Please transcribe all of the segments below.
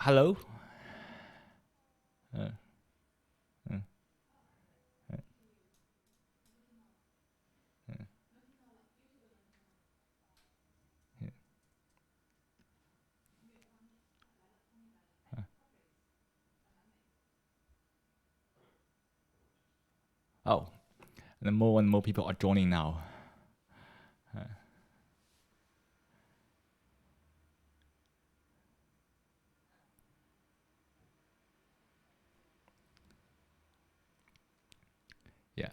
Hello? Uh, uh, uh, uh, yeah. Oh, and more and more people are joining now. Uh, yeah.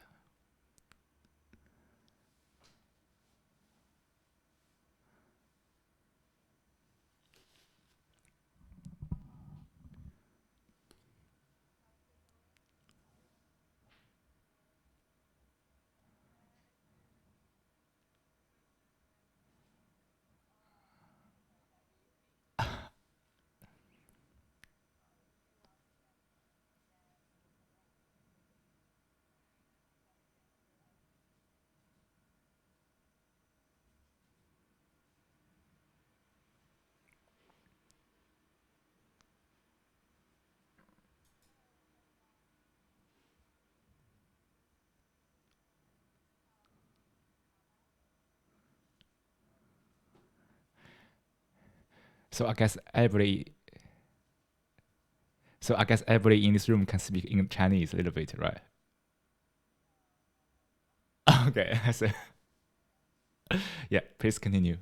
So I guess everybody. So I guess everybody in this room can speak in Chinese a little bit, right? Okay, I see. Yeah, please continue.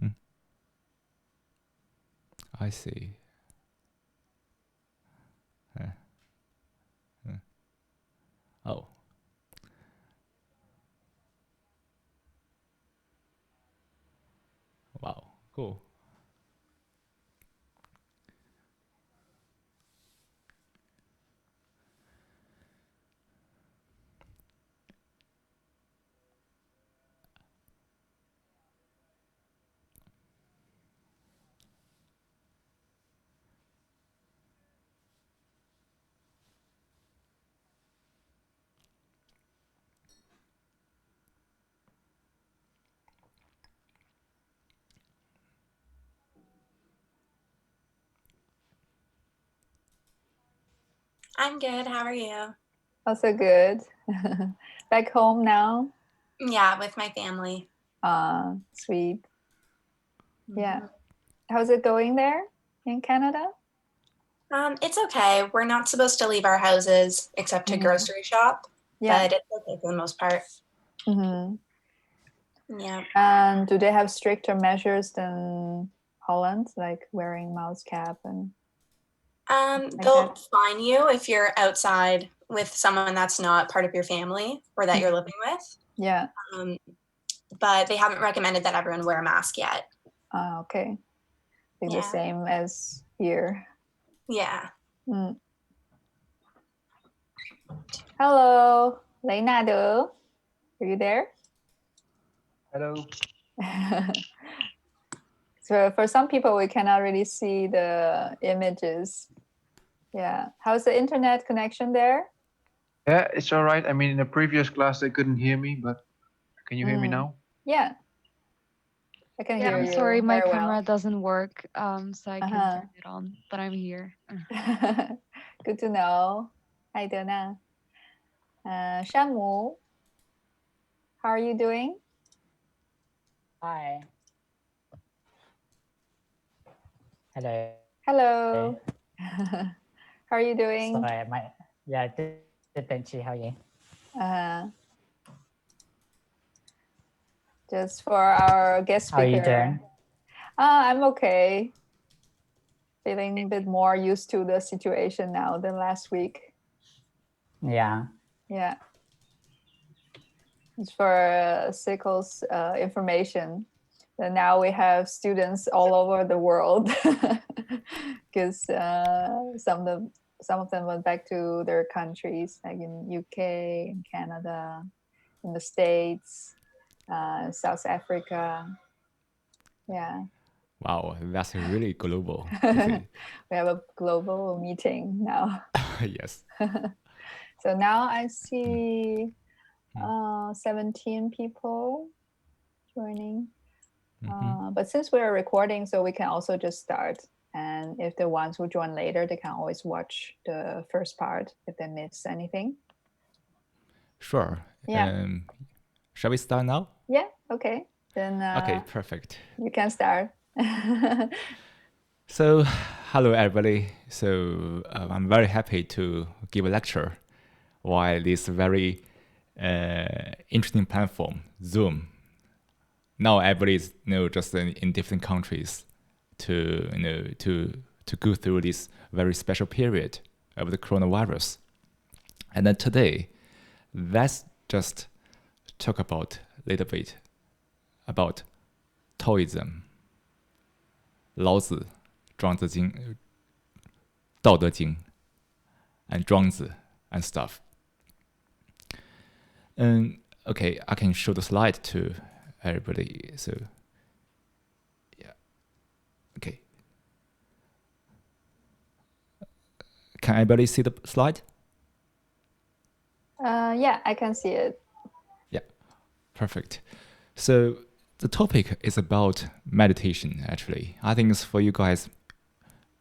Mm, I see. Uh, uh, oh, wow, cool. I'm good. How are you? Also good. Back home now? Yeah, with my family. Sweet. Yeah. How's it going there in Canada? It's okay. We're not supposed to leave our houses except to grocery shop, Yeah. but it's okay for the most part. Mm-hmm. Yeah. And do they have stricter measures than Holland, like wearing mouse cap and They'll that? fine you if you're outside with someone that's not part of your family or that you're living with. Yeah. But they haven't recommended that everyone wear a mask yet. Okay. Like the Yeah. same as here. Yeah. Mm. Hello, Leonardo. Are you there? Hello. So for some people, we cannot really see the images. Yeah. How's the internet connection there? Yeah, it's all right. I mean, in the previous class, they couldn't hear me, but can you hear me now? Yeah. I can hear I'm you. sorry, my very camera well. doesn't work, so I can't turn it on, but I'm here. Good to know. Hi, Donna. Shamu, how are you doing? Hi. Hello. Hello. How are you doing? Sorry, good, thank you. How are you? Just for our guest speaker. How are you doing? I'm okay. Feeling a bit more used to the situation now than last week. Yeah. Yeah. It's for Sickle's information. And now we have students all over the world because some of them went back to their countries, like in UK, in Canada, in the States, South Africa. Yeah. Wow, that's really global. We have a global meeting now. Yes. So now I see 17 people joining. But since we're recording, so we can also just start. And if the ones who join later, they can always watch the first part if they miss anything. Sure. Yeah. Shall we start now? Yeah, okay. Then Okay, perfect. you can start. So, hello everybody. So, I'm very happy to give a lecture while this very interesting platform, Zoom. Now everybody is just in different countries to go through this very special period of the coronavirus. And then today, let's just talk about a little bit about Taoism, Laozi, Zhuangzi, Daodejing, and Zhuangzi and stuff. Okay, I can show the slide to everybody. So, yeah, okay. Can everybody see the slide? Yeah, I can see it. Yeah, perfect. So the topic is about meditation, actually. I think it's for you guys,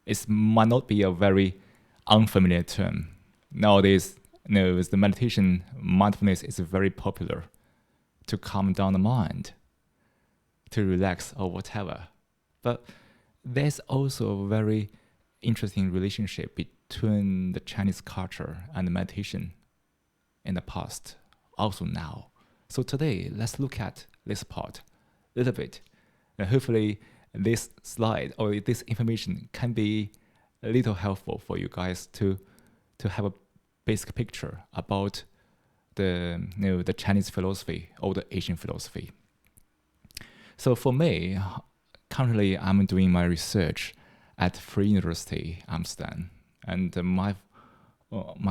it might not be a very unfamiliar term. Nowadays, the meditation, mindfulness is very popular to calm down the mind, to relax or whatever. But there's also a very interesting relationship between the Chinese culture and meditation in the past, also now. So today, let's look at this part a little bit. And hopefully this slide or this information can be a little helpful for you guys to have a basic picture about the Chinese philosophy or the Asian philosophy. So for me, currently I'm doing my research at Free University Amsterdam, and my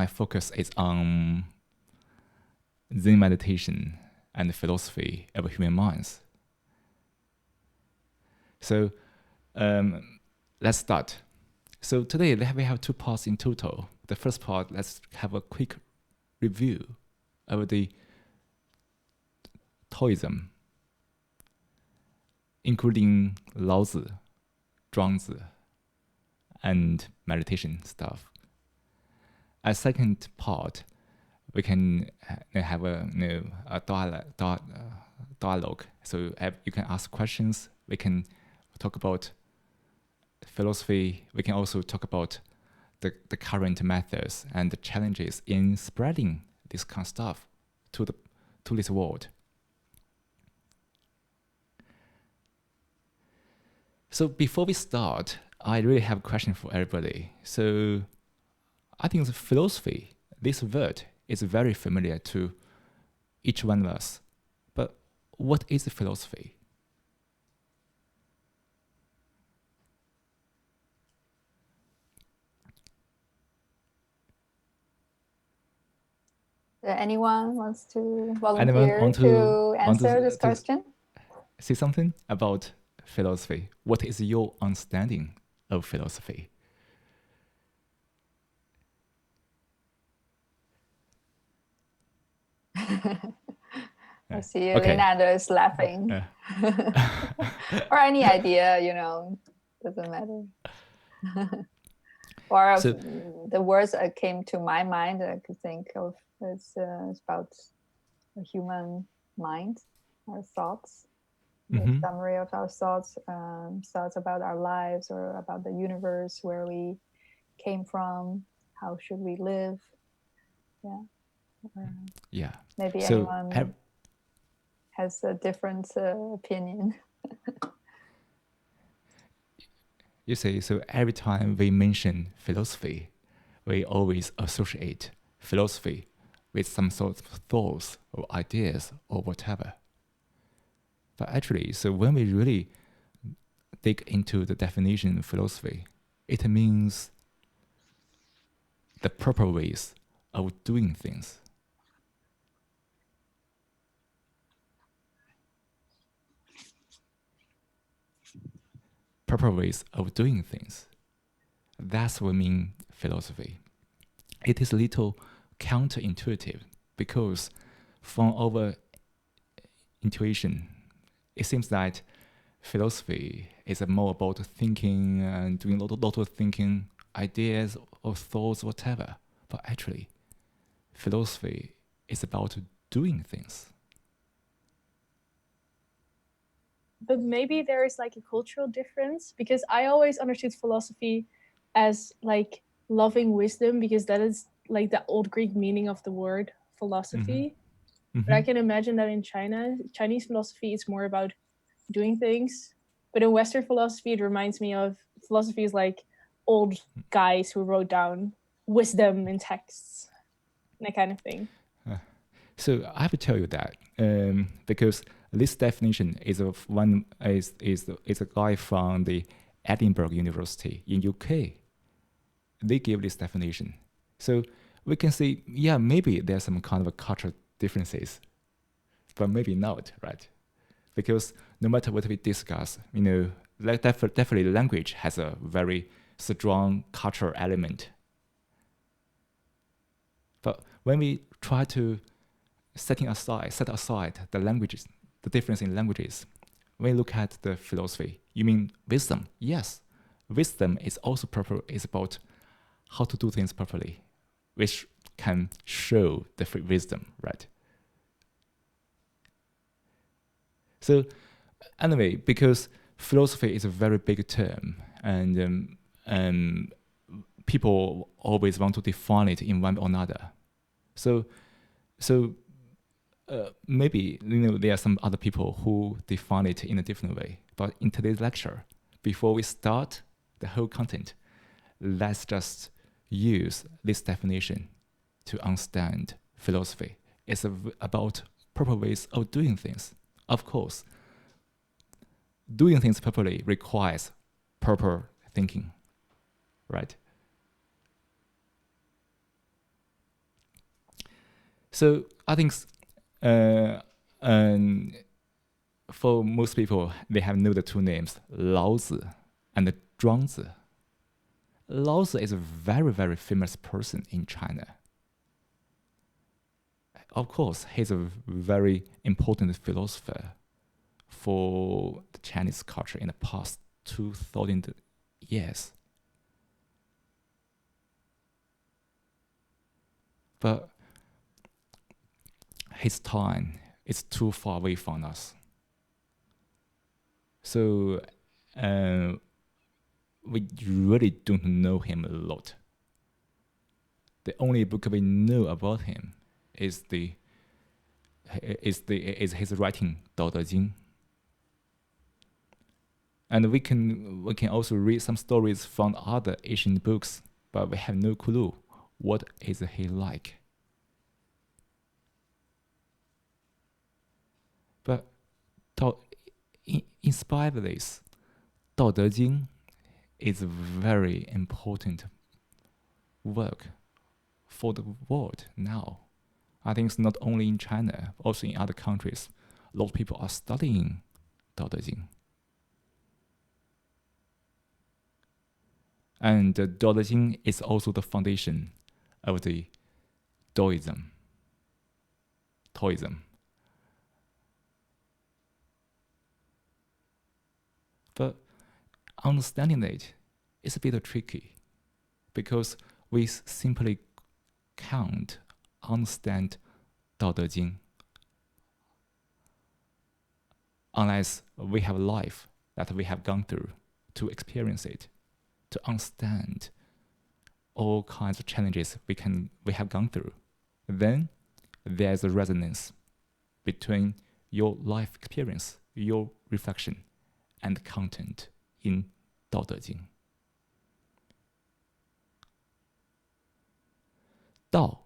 focus is on Zen meditation and the philosophy of human minds. So let's start. So today we have two parts in total. The first part, let's have a quick review of the Taoism, including Laozi, Zhuangzi, and meditation stuff. As second part, we can have a dialogue. So you can ask questions. We can talk about philosophy. We can also talk about the current methods and the challenges in spreading this kind of stuff to this world. So before we start, I really have a question for everybody. So I think the philosophy, this word, is very familiar to each one of us. But what is philosophy? Anyone wants to volunteer to answer this question? Say something about philosophy. What is your understanding of philosophy? I see Leonardo is laughing. Or any idea, doesn't matter. Or So, the words that came to my mind that I could think of is about the human mind, our thoughts, the summary of our thoughts, thoughts about our lives or about the universe, where we came from, how should we live. Yeah. Maybe anyone has a different opinion. You say, so every time we mention philosophy, we always associate philosophy with some sort of thoughts or ideas or whatever. But actually, so when we really dig into the definition of philosophy, it means the proper ways of doing things. Proper ways of doing things. That's what I mean philosophy. It is a little counterintuitive because from our intuition, it seems that philosophy is more about thinking and doing a lot of thinking, ideas or thoughts, whatever. But actually, philosophy is about doing things. But maybe there is like a cultural difference, because I always understood philosophy as like loving wisdom, because that is like the old Greek meaning of the word philosophy. But I can imagine that in Chinese philosophy is more about doing things. But in Western philosophy, it reminds me of philosophy is like old guys who wrote down wisdom in texts, that kind of thing. So I have to tell you that because this definition is of one is a guy from the Edinburgh University in UK. They gave this definition. So we can see, yeah, maybe there's some kind of a cultural differences, but maybe not, right? Because no matter what we discuss, like definitely language has a very strong cultural element. But when we try to set aside the languages, the difference in languages, when we look at the philosophy, you mean wisdom? Yes, wisdom is also is about how to do things properly, which can show the wisdom, right? So anyway, because philosophy is a very big term, and people always want to define it in one or another. So maybe there are some other people who define it in a different way. But in today's lecture, before we start the whole content, let's just use this definition to understand philosophy. It's about proper ways of doing things. Of course, doing things properly requires proper thinking, right? So I think for most people, they have know the two names, Laozi and Zhuangzi. Laozi is a very, very famous person in China. Of course, he's a very important philosopher for the Chinese culture in the past 2,000 years. But his time is too far away from us. So we really don't know him a lot. The only book we know about him is his writing Daodejing. And we can also read some stories from other Asian books, but we have no clue what is he like. But in spite of this, Daodejing is a very important work for the world now. I think it's not only in China, also in other countries. A lot of people are studying Daodejing. And Daodejing is also the foundation of the Taoism. But understanding it is a bit tricky, because we simply can't understand Daodejing unless we have a life that we have gone through to experience it, to understand all kinds of challenges we have gone through. Then there's a resonance between your life experience, your reflection, and content in Daodejing. Dao,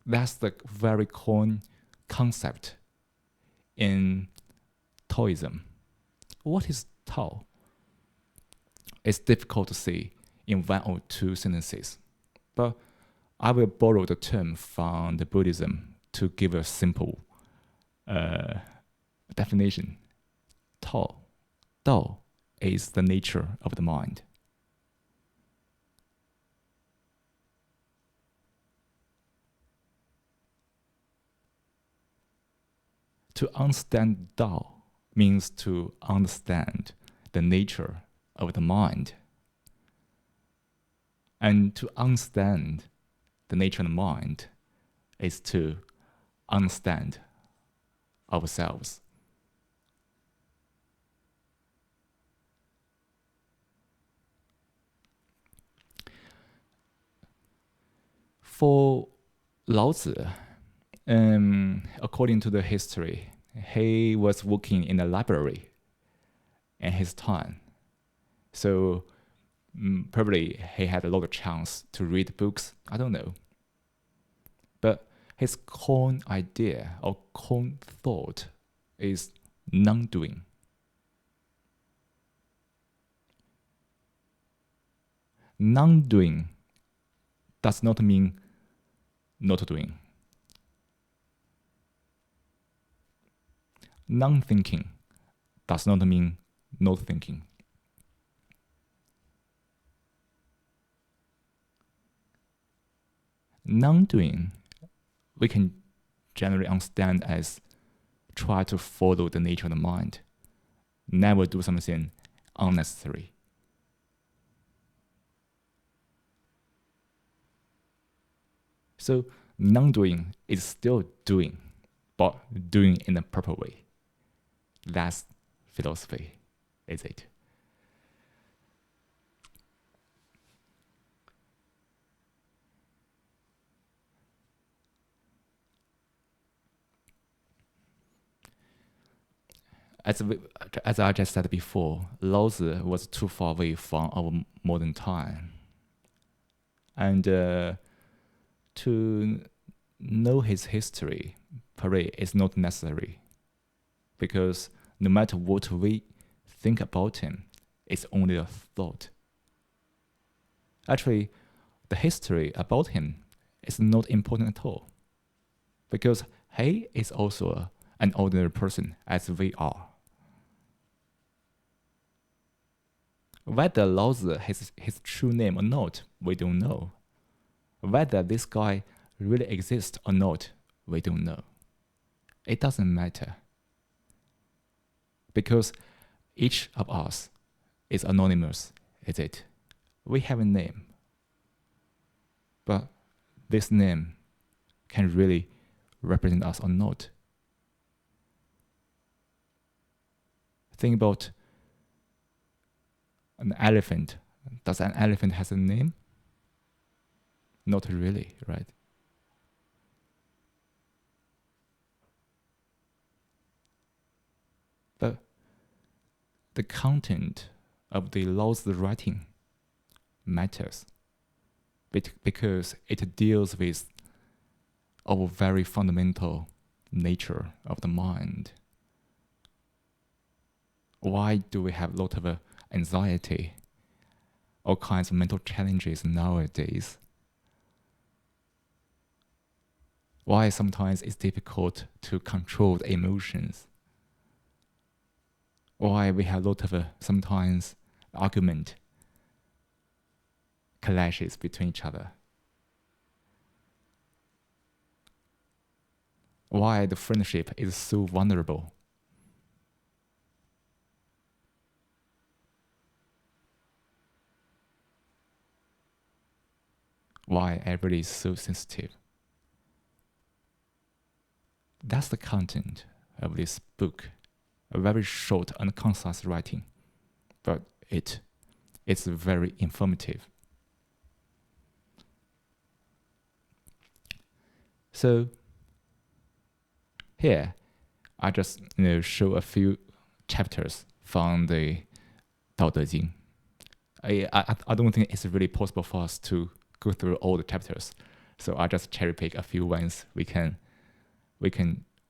that's the very common concept in Taoism. What is Tao? It's difficult to say in one or two sentences, but I will borrow the term from the Buddhism to give a simple definition. Tao is the nature of the mind. To understand Tao, means to understand the nature of the mind. And to understand the nature of the mind is to understand ourselves. For Laozi, according to the history, he was working in a library in his time. So probably he had a lot of chance to read books, I don't know. But his core idea or core thought is non-doing. Non-doing does not mean not doing. Non-thinking does not mean not thinking. Non-doing, we can generally understand as try to follow the nature of the mind, never do something unnecessary. So non-doing is still doing, but doing in a proper way. That's philosophy, is it? As I just said before, Laozi was too far away from our modern time. And to know his history, probably is not necessary, because no matter what we think about him, it's only a thought. Actually, the history about him is not important at all, because he is also an ordinary person as we are. Whether Laozi has his true name or not, we don't know. Whether this guy really exists or not, we don't know. It doesn't matter. Because each of us is anonymous, is it? We have a name. But this name can really represent us or not. Think about an elephant. Does an elephant have a name? Not really, right? But the content of the Laozi writing matters because it deals with our very fundamental nature of the mind. Why do we have a lot of anxiety, all kinds of mental challenges nowadays? Why sometimes it's difficult to control the emotions? Why we have a lot of sometimes argument, clashes between each other? Why the friendship is so vulnerable? Why everybody is so sensitive? That's the content of this book. A very short and concise writing, but it's very informative. So here, I just show a few chapters from the Daodejing. I don't think it's really possible for us to go through all the chapters, so I just cherry pick a few ones we can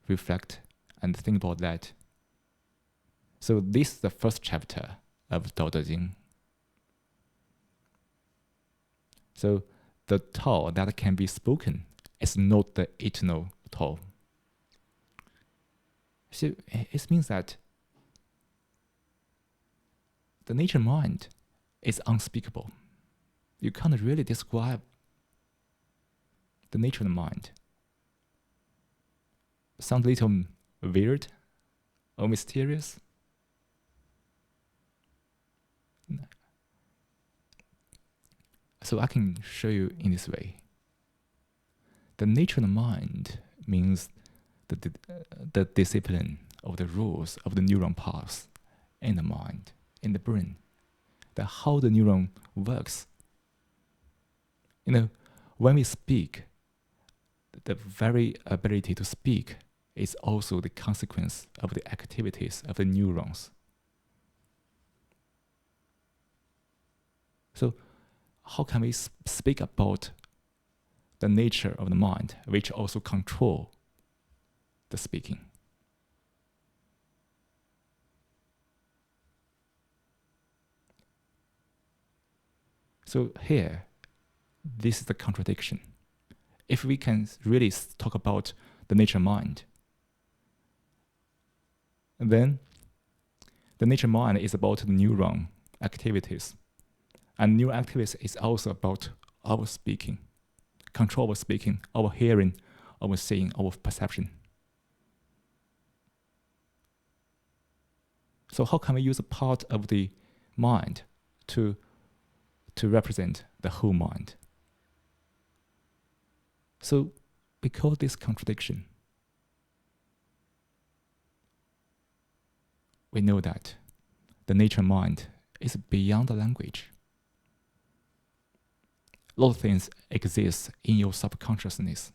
reflect and think about that. So this is the first chapter of Daodejing. So the Tao that can be spoken is not the eternal Tao. So it means that the nature mind is unspeakable. You can't really describe the nature of the mind. Sounds a little weird, or mysterious? So I can show you in this way. The nature of the mind means the discipline of the rules of the neuron paths in the mind, in the brain, how the neuron works. When we speak, the very ability to speak is also the consequence of the activities of the neurons. So how can we speak about the nature of the mind, which also control the speaking? So here, this is the contradiction. If we can really talk about the nature mind, then the nature mind is about the neuron activities. And neural activities is also about our speaking, control our speaking, our hearing, our seeing, our perception. So how can we use a part of the mind to represent the whole mind? So we call this contradiction. We know that the nature mind is beyond the language. A lot of things exist in your subconsciousness,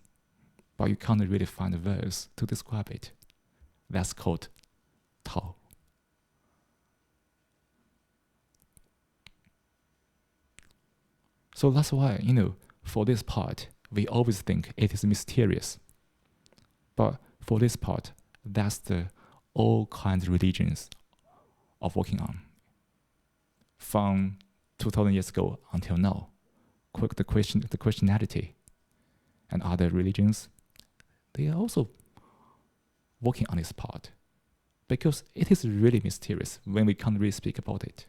but you can't really find a verse to describe it. That's called Tao. So that's why, for this part, we always think it is mysterious. But for this part, that's the all kinds of religions are working on. From 2000 years ago until now, the Christianity and other religions, they are also working on this part, because it is really mysterious when we can't really speak about it.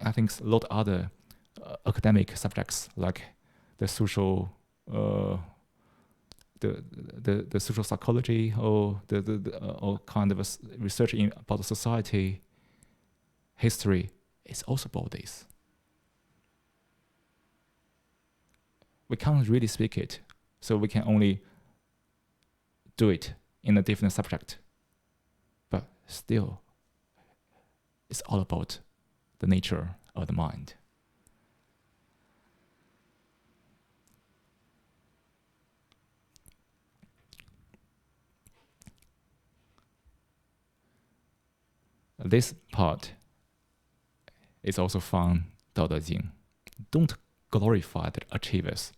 I think a lot of other academic subjects, like the social, the social psychology, or or kind of research about the society, history, is also about this. We can't really speak it, so we can only do it in a different subject. But still, it's all about the nature of the mind. This part is also found Daodejing. Don't glorify the achievers,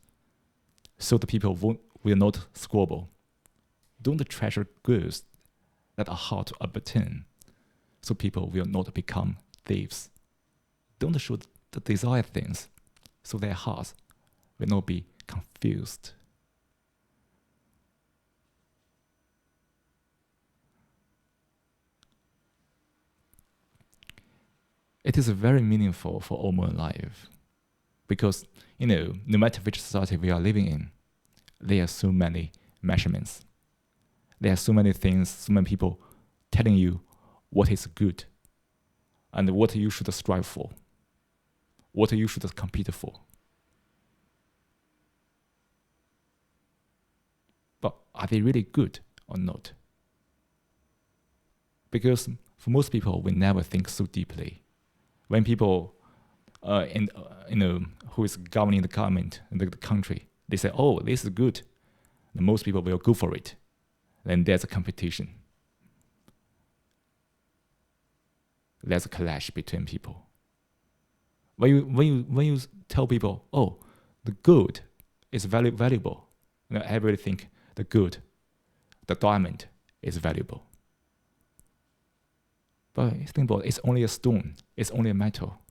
so the people will not squabble. Don't treasure goods that are hard to obtain, so people will not become thieves. Don't show the desired things, so their hearts will not be confused. It is very meaningful for all modern life, because no matter which society we are living in, there are so many measurements. There are so many things, so many people telling you what is good and what you should strive for, what you should compete for. But are they really good or not? Because for most people, we never think so deeply. When people, who is governing the government and the country, they say, "Oh, this is good," and most people will go for it. Then there's a competition. There's a clash between people. When you tell people, "Oh, the good is valuable," everybody think the good, the diamond, is valuable. But think about it, it's only a stone, it's only a metal.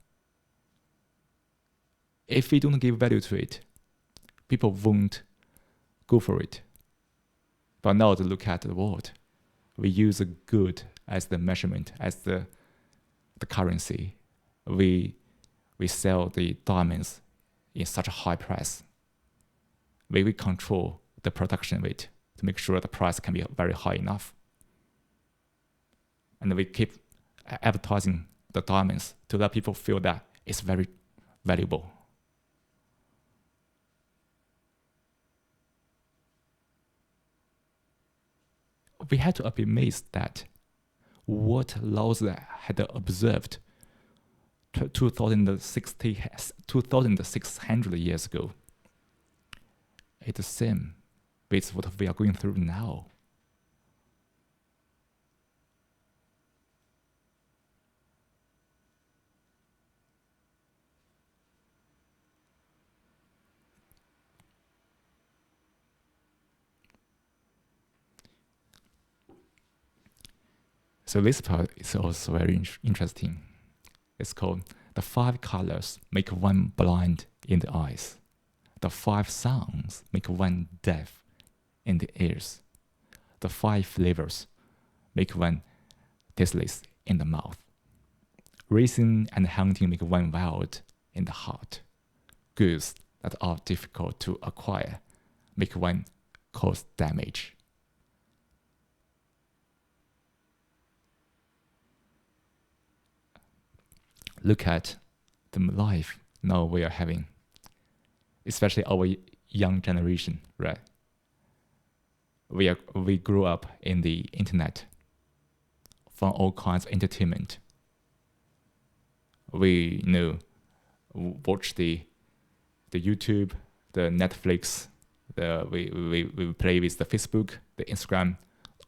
If we don't give value to it, people won't go for it. But now to look at the world, we use the good as the measurement, as the currency. We sell the diamonds in such a high price. We control the production of it to make sure the price can be very high enough. And we keep advertising the diamonds to let people feel that it's very valuable. We had to be amazed that what Laozi had observed 2,600 years ago is the same with what we are going through now. So this part is also very interesting. It's called the 5 colors make one blind in the eyes. The 5 sounds make one deaf in the ears. The 5 flavors make one tasteless in the mouth. Racing and hunting make one wild in the heart. Goods that are difficult to acquire make one cause damage. Look at the life now we are having, especially our young generation, right? We grew up in the internet, from all kinds of entertainment. We watch the YouTube, the Netflix, we play with the Facebook, the Instagram,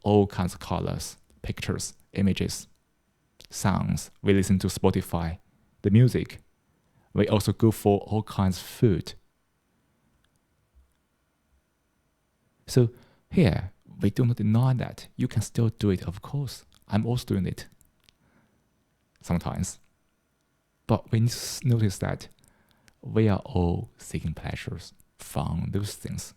all kinds of colors, pictures, images, sounds. We listen to Spotify, the music. We also go for all kinds of food. So here, we do not deny that. You can still do it, of course. I'm also doing it sometimes. But we need to notice that we are all seeking pleasures from those things.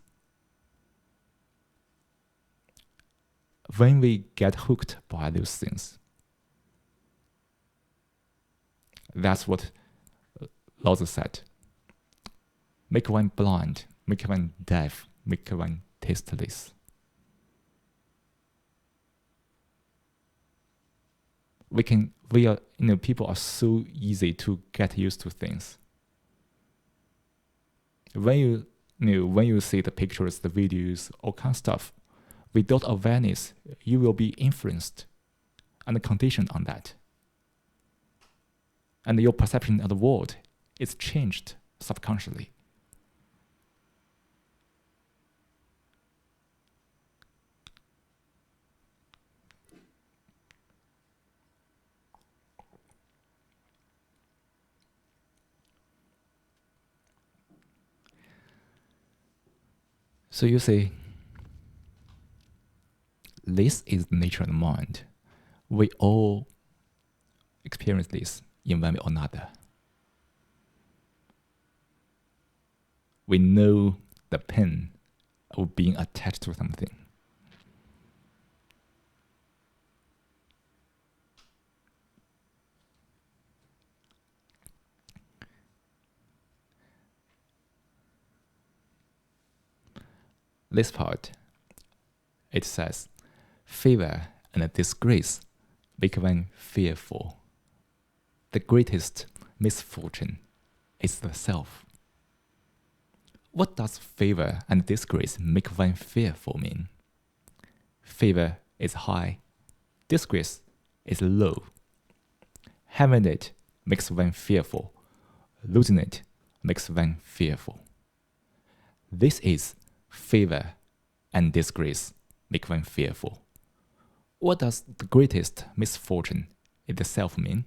When we get hooked by those things, that's what Laozi said. Make one blind, make one deaf, make one tasteless. People are so easy to get used to things. When you see the pictures, the videos, all kind of stuff, without awareness, you will be influenced and conditioned on that. And your perception of the world is changed subconsciously. So you say, this is the nature of the mind. We all experience this in one way or another. We know the pain of being attached to something. This part, it says, favor and disgrace make one fearful. The greatest misfortune is the self. What does favor and disgrace make one fearful mean? Favor is high, disgrace is low. Having it makes one fearful, losing it makes one fearful. This is favor and disgrace make one fearful. What does the greatest misfortune in the self mean?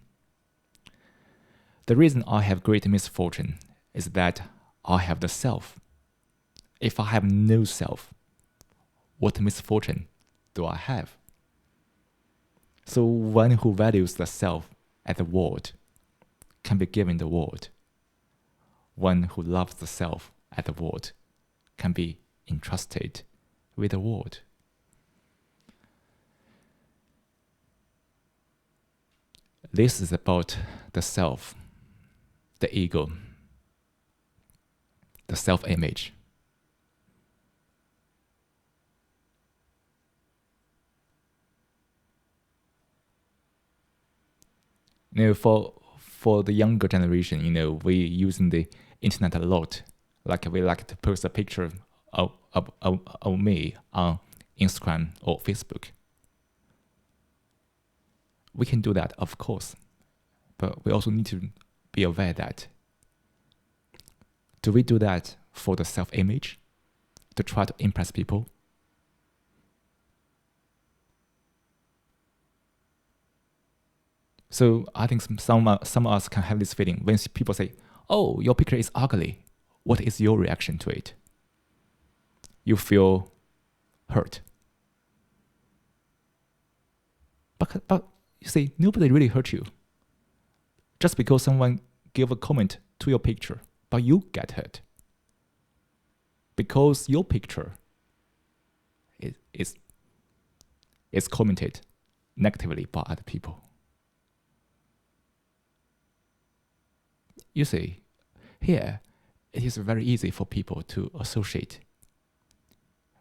The reason I have great misfortune is that I have the self. If I have no self, what misfortune do I have? So one who values the self as the world can be given the world. One who loves the self as the world can be entrusted with the world. This is about the self, the ego, the self-image. For the younger generation, we using the internet a lot. Like we like to post a picture of me on Instagram or Facebook. We can do that, of course, but we also need to be aware that, do we do that for the self-image, to try to impress people? So I think some of us can have this feeling when people say, "Oh, your picture is ugly." What is your reaction to it? You feel hurt. But you see, nobody really hurt you. Just because someone gave a comment to your picture, but you get hurt. Because your picture is commented negatively by other people. You see, here, it is very easy for people to associate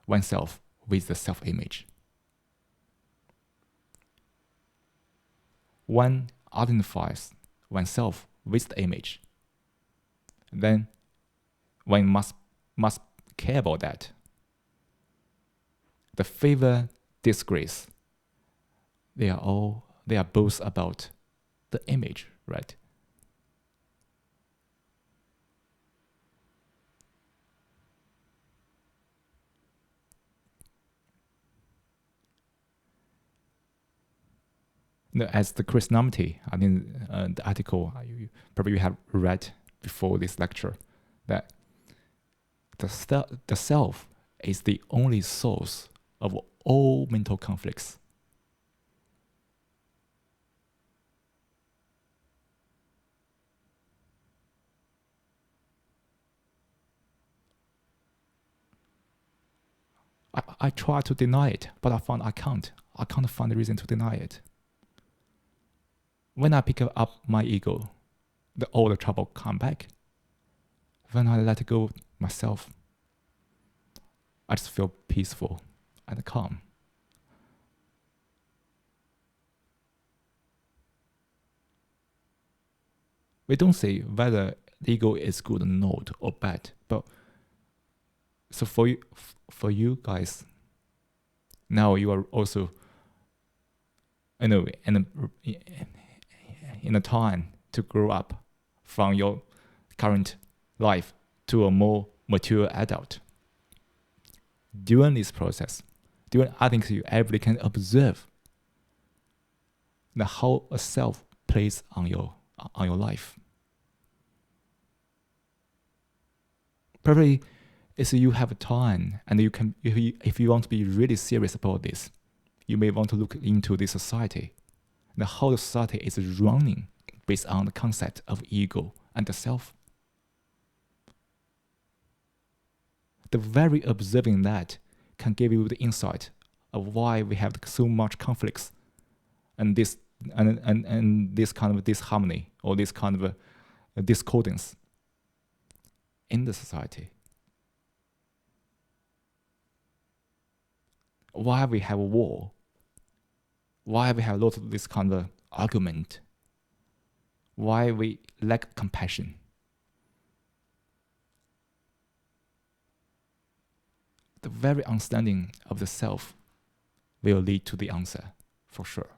oneself with the self-image. One identifies oneself with the image, then one must care about that. The favor, disgrace, they are both about the image, right? As the Krishnamurti, the article you probably have read before this lecture, that the self is the only source of all mental conflicts. I try to deny it, but I found I can't. I can't find a reason to deny it. When I pick up my ego, all the trouble come back. When I let go myself, I just feel peaceful and calm. We don't say whether the ego is good or not or bad, but so for you guys, now you are also, in a time to grow up from your current life to a more mature adult. During this process, I think you everybody can observe how a self plays on your life. Probably, if you have time and you can, if you want to be really serious about this, you may want to look into this society. How the society is running based on the concept of ego and the self. The very observing that can give you the insight of why we have so much conflicts and this kind of disharmony or this kind of discordance in the society. Why we have a war? Why we have lots of this kind of argument? Why we lack compassion? The very understanding of the self will lead to the answer, for sure.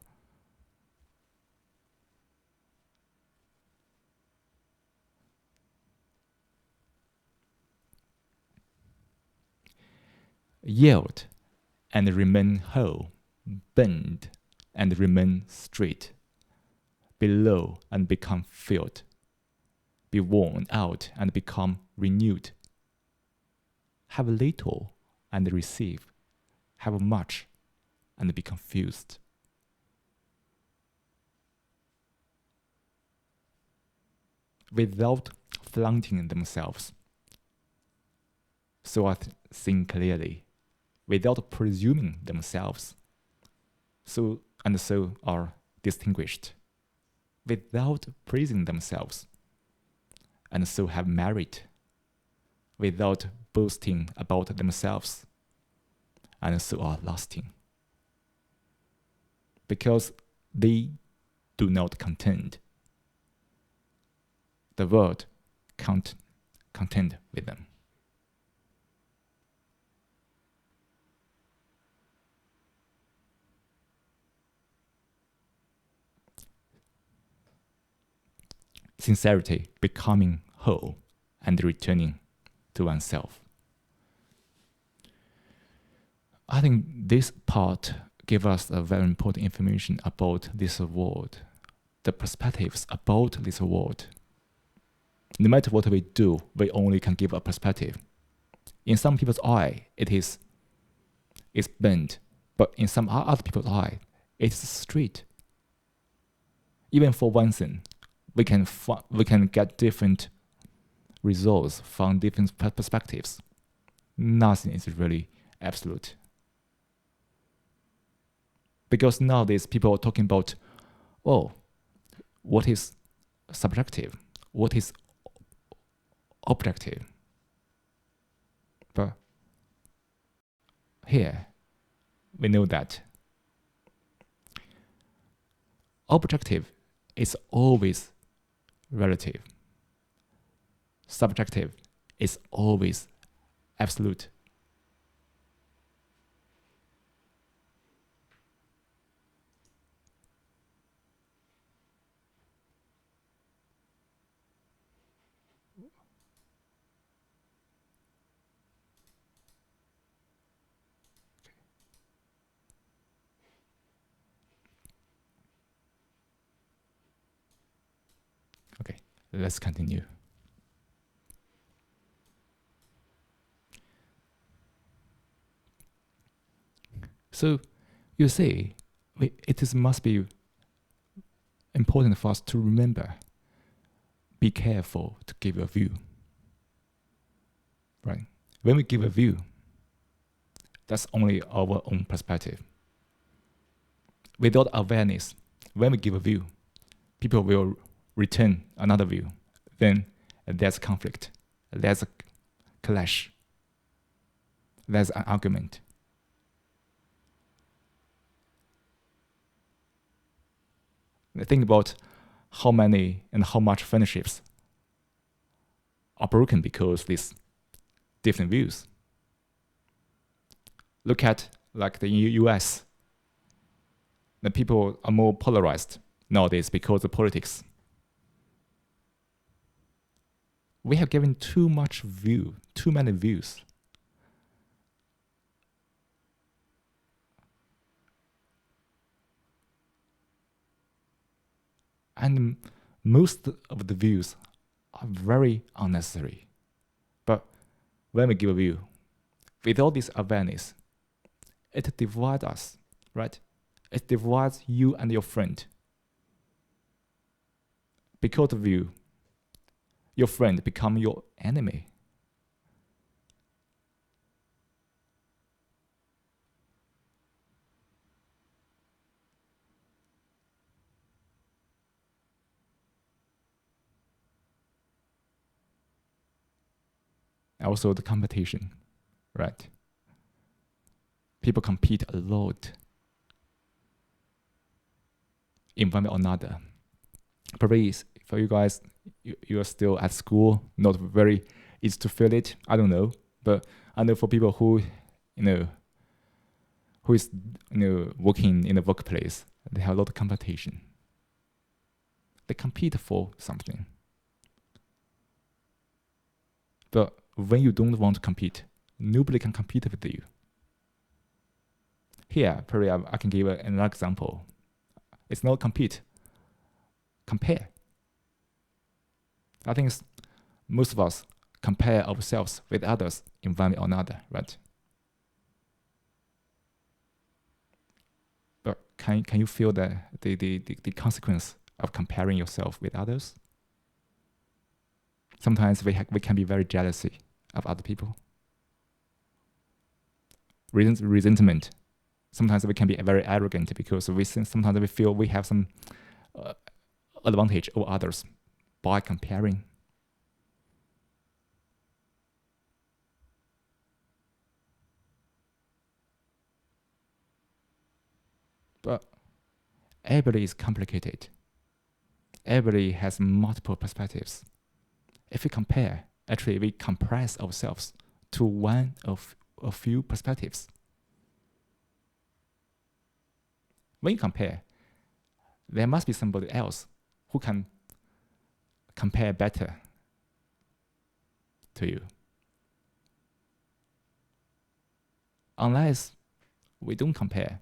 Yield and remain whole, bend and remain straight, be low and become filled, be worn out and become renewed, have little and receive, have much and be confused. Without flaunting themselves, so I think clearly, without presuming themselves, so are distinguished, without praising themselves, and so have merit, without boasting about themselves, and so are lasting. Because they do not contend the world can't contend with them. Sincerity, becoming whole, and returning to oneself. I think this part gives us a very important information about this world, the perspectives about this world. No matter what we do, we only can give a perspective. In some people's eye, it's bent, but in some other people's eye, it's straight. Even for one thing, we can get different results from different perspectives. Nothing is really absolute. Because nowadays people are talking about, what is subjective? What is objective? But here, we know that objective is always relative. Subjective is always absolute. Okay, let's continue. So, you see, must be important for us to remember, be careful to give a view. Right? When we give a view, that's only our own perspective. Without awareness, when we give a view, people will return another view. Then there's conflict, there's a clash, there's an argument. Think about how many and how much friendships are broken because these different views. Look at like the US. The people are more polarized nowadays because of politics. We have given too many views. And most of the views are very unnecessary. But when we give a view, without this awareness, it divides us, right? It divides you and your friend. Because of you, your friend become your enemy. Also the competition, right? People compete a lot in one way or another. Probably for you guys, you are still at school, not very easy to feel it. I don't know, but I know for people who is working in the workplace, they have a lot of competition. They compete for something. But when you don't want to compete, nobody can compete with you. Here, probably I can give another example. It's not compete, compare. I think most of us compare ourselves with others in one way or another, right? But can you feel the consequence of comparing yourself with others? Sometimes we can be very jealousy of other people. Resentment. Sometimes we can be very arrogant because sometimes we feel we have some advantage over others by comparing. But everybody is complicated. Everybody has multiple perspectives. if we compare, actually we compress ourselves to one of a few perspectives. When you compare, there must be somebody else who can compare better to you. Unless we don't compare,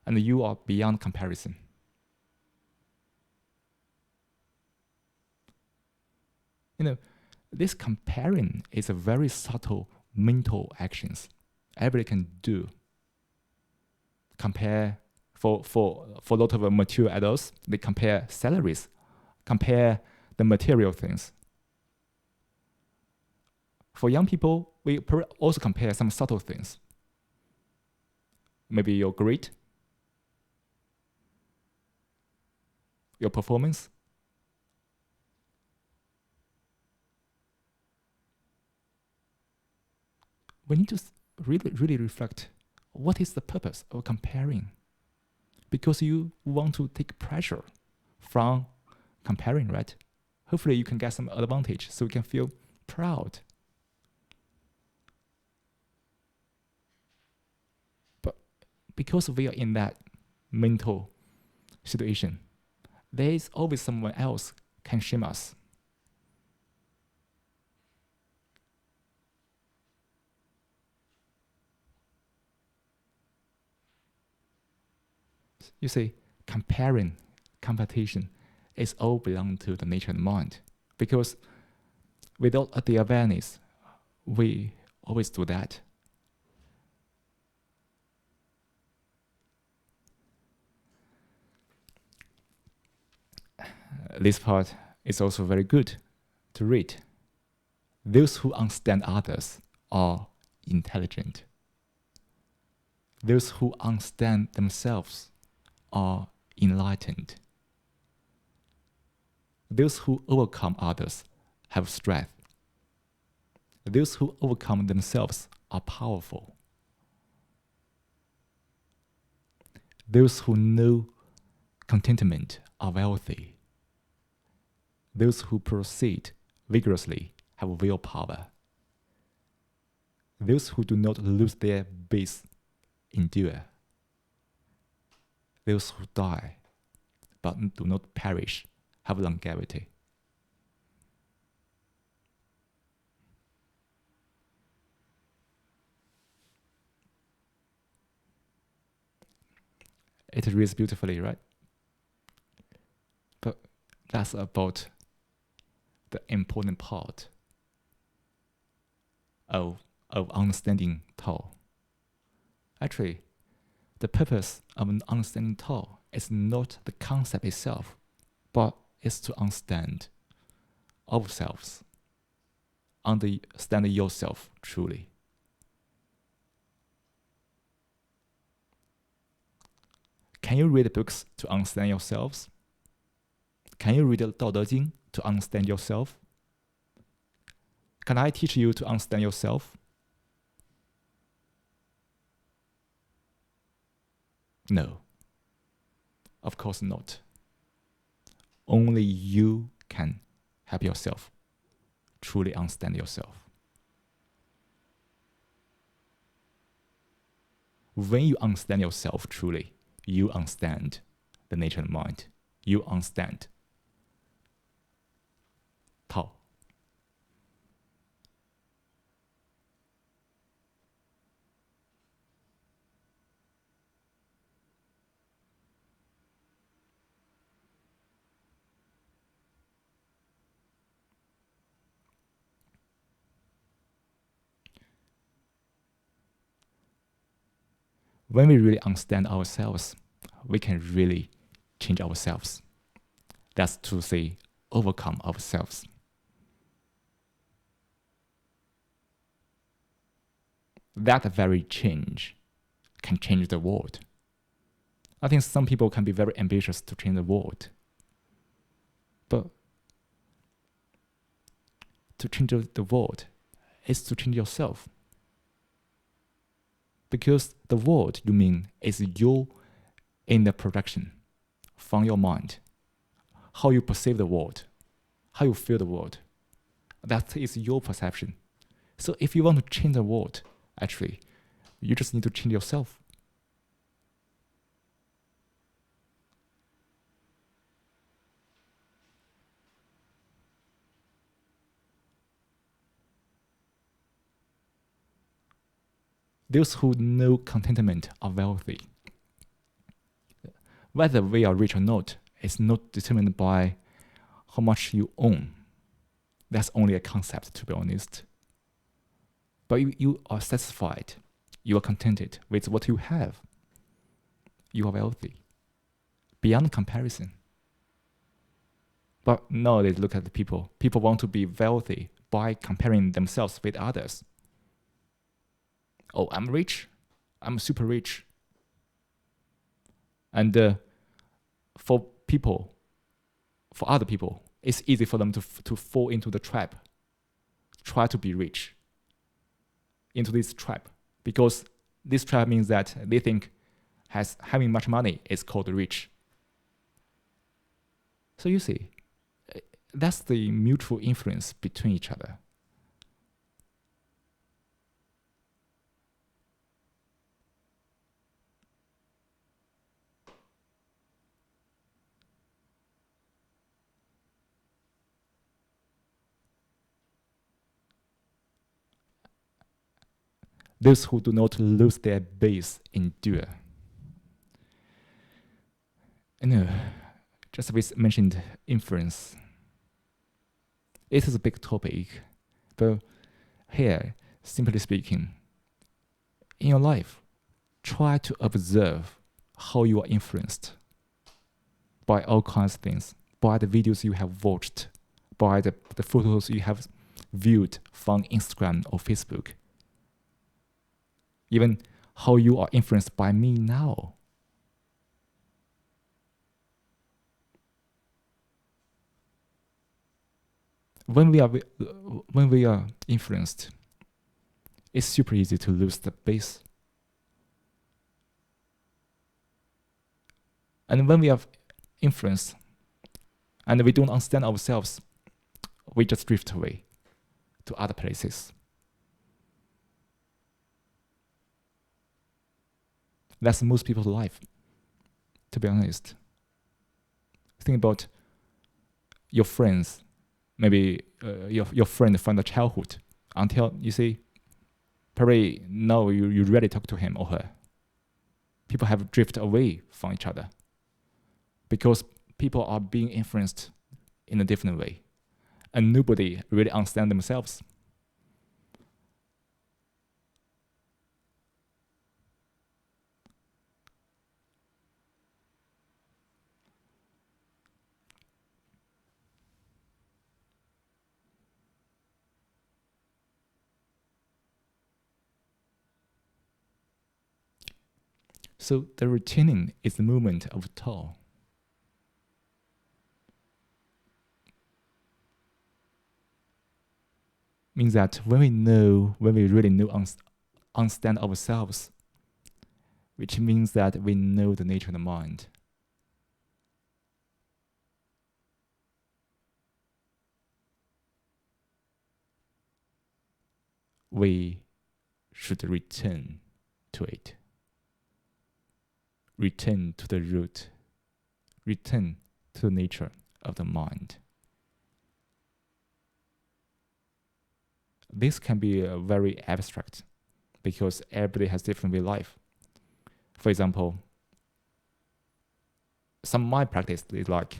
and you are beyond comparison. This comparing is a very subtle mental actions everybody can do. Compare for a lot of mature adults, they compare salaries, compare the material things. For young people, we also compare some subtle things. Maybe your grade, your performance. We need to really reflect, what is the purpose of comparing? Because you want to take pressure from comparing, right? Hopefully you can get some advantage so you can feel proud. But because we are in that mental situation, there is always someone else can shame us. You see, competition is all belong to the nature of the mind. Because without the awareness, we always do that. This part is also very good to read. Those who understand others are intelligent. Those who understand themselves are enlightened. Those who overcome others have strength. Those who overcome themselves are powerful. Those who know contentment are wealthy. Those who proceed vigorously have willpower. Those who do not lose their base endure. Those who die but do not perish have longevity. It reads beautifully, right? But that's about the important part of understanding Tao. Actually, the purpose of understanding Tao is not the concept itself, but is to understand ourselves, understand yourself truly. Can you read books to understand yourselves? Can you read the Daodejing to understand yourself? Can I teach you to understand yourself? No, of course not. Only you can help yourself truly understand yourself. When you understand yourself truly, you understand the nature of the mind. You understand Tao. When we really understand ourselves, we can really change ourselves. That's to say, overcome ourselves. That very change can change the world. I think some people can be very ambitious to change the world. But to change the world is to change yourself. Because the world you mean is your inner production from your mind. How you perceive the world, how you feel the world, That is your perception. So if you want to change the world, actually, you just need to change yourself. Those who know contentment are wealthy. Whether we are rich or not is not determined by how much you own. That's only a concept, to be honest. But you are satisfied, you are contented with what you have. You are wealthy, beyond comparison. But nowadays, look at the people. People want to be wealthy by comparing themselves with others. Oh, I'm rich. I'm super rich. And for other people, it's easy for them to fall into the trap, try to be rich, into this trap, because this trap means that they think having much money is called rich. So you see, that's the mutual influence between each other. Those who do not lose their base endure. And just as we mentioned influence. It is a big topic, but here, simply speaking, in your life, try to observe how you are influenced by all kinds of things, by the videos you have watched, by the photos you have viewed from Instagram or Facebook. Even how you are influenced by me now. When we are influenced, it's super easy to lose the base. And when we are influenced and we don't understand ourselves, we just drift away to other places. That's most people's life, to be honest. Think about your friends, maybe your friend from the childhood, until you see, probably now you rarely talk to him or her. People have drifted away from each other because people are being influenced in a different way, and nobody really understands themselves. So the retaining is the movement of Tao. Means that when we really understand ourselves, which means that we know the nature of the mind. We should return to it. Return to the root. Return to the nature of the mind. This can be very abstract because everybody has different way of life. For example, some of my practice is like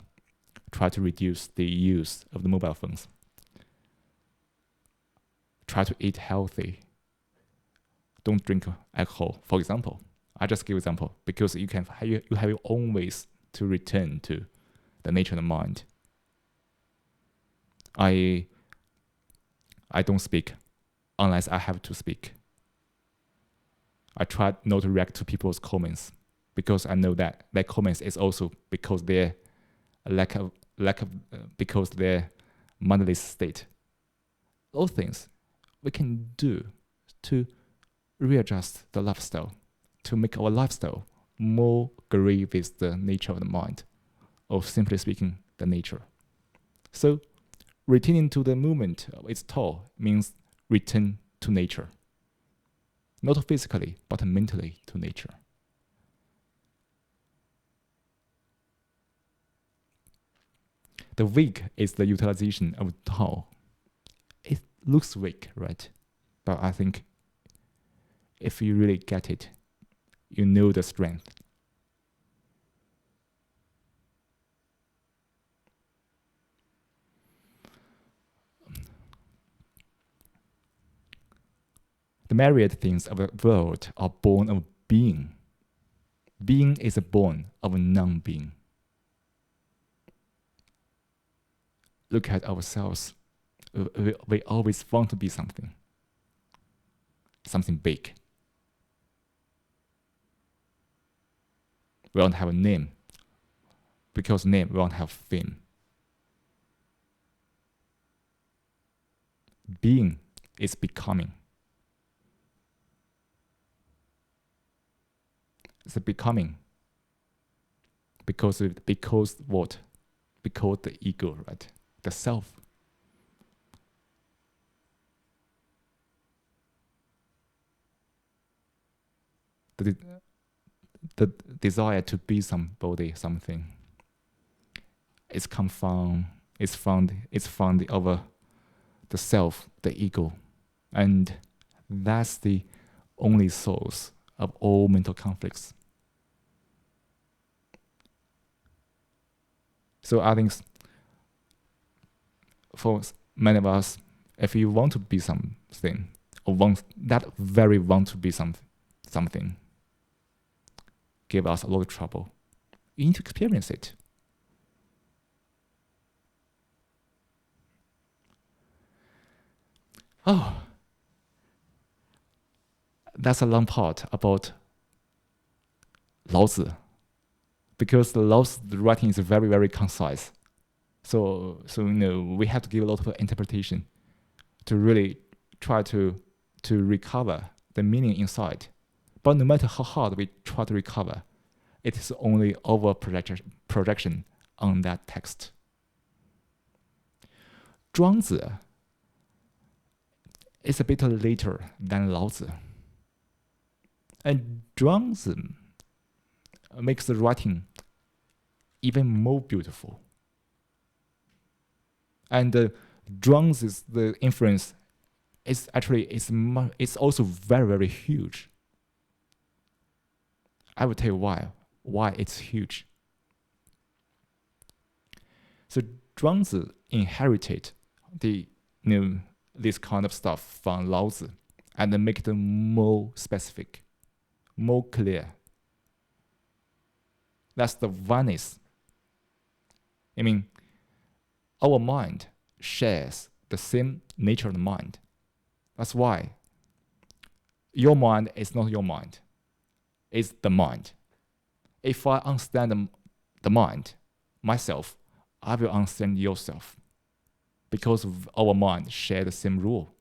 try to reduce the use of the mobile phones. Try to eat healthy. Don't drink alcohol, for example. I just give example because you have your own ways to return to the nature of the mind. I don't speak unless I have to speak. I try not to react to people's comments because I know that their comments is also because their because their mindless state. All things we can do to readjust the lifestyle, to make our lifestyle more agree with the nature of the mind, or simply speaking, the nature. So returning to the movement of its Tao means return to nature. Not physically, but mentally to nature. The weak is the utilization of Tao. It looks weak, right? But I think if you really get it, you know the strength. The myriad things of the world are born of being. Being is born of non-being. Look at ourselves. We always want to be something. Something big. We want to have a name. Because name, we want to have fame. Being is becoming. It's a becoming. Because what? Because the ego, right? The self. The desire to be somebody, something. It's found over the self, the ego, and that's the only source of all mental conflicts. So I think for many of us, if you want to be something, or want to be something, give us a lot of trouble. You need to experience it. Oh, that's a long part about Laozi, because the Laozi writing is very, very concise. So we have to give a lot of interpretation to really try to recover the meaning inside. But no matter how hard we try to recover, it is only over projection on that text. Zhuangzi is a bit later than Laozi. And Zhuangzi makes the writing even more beautiful. And Zhuangzi's the influence is actually it's also very, very huge. I will tell you why it's huge. So Zhuangzi inherited this kind of stuff from Laozi and then make it more specific, more clear. That's the oneness. I mean, our mind shares the same nature of the mind. That's why your mind is not your mind. It's the mind. If I understand the mind, myself, I will understand yourself. Because our mind share the same rule.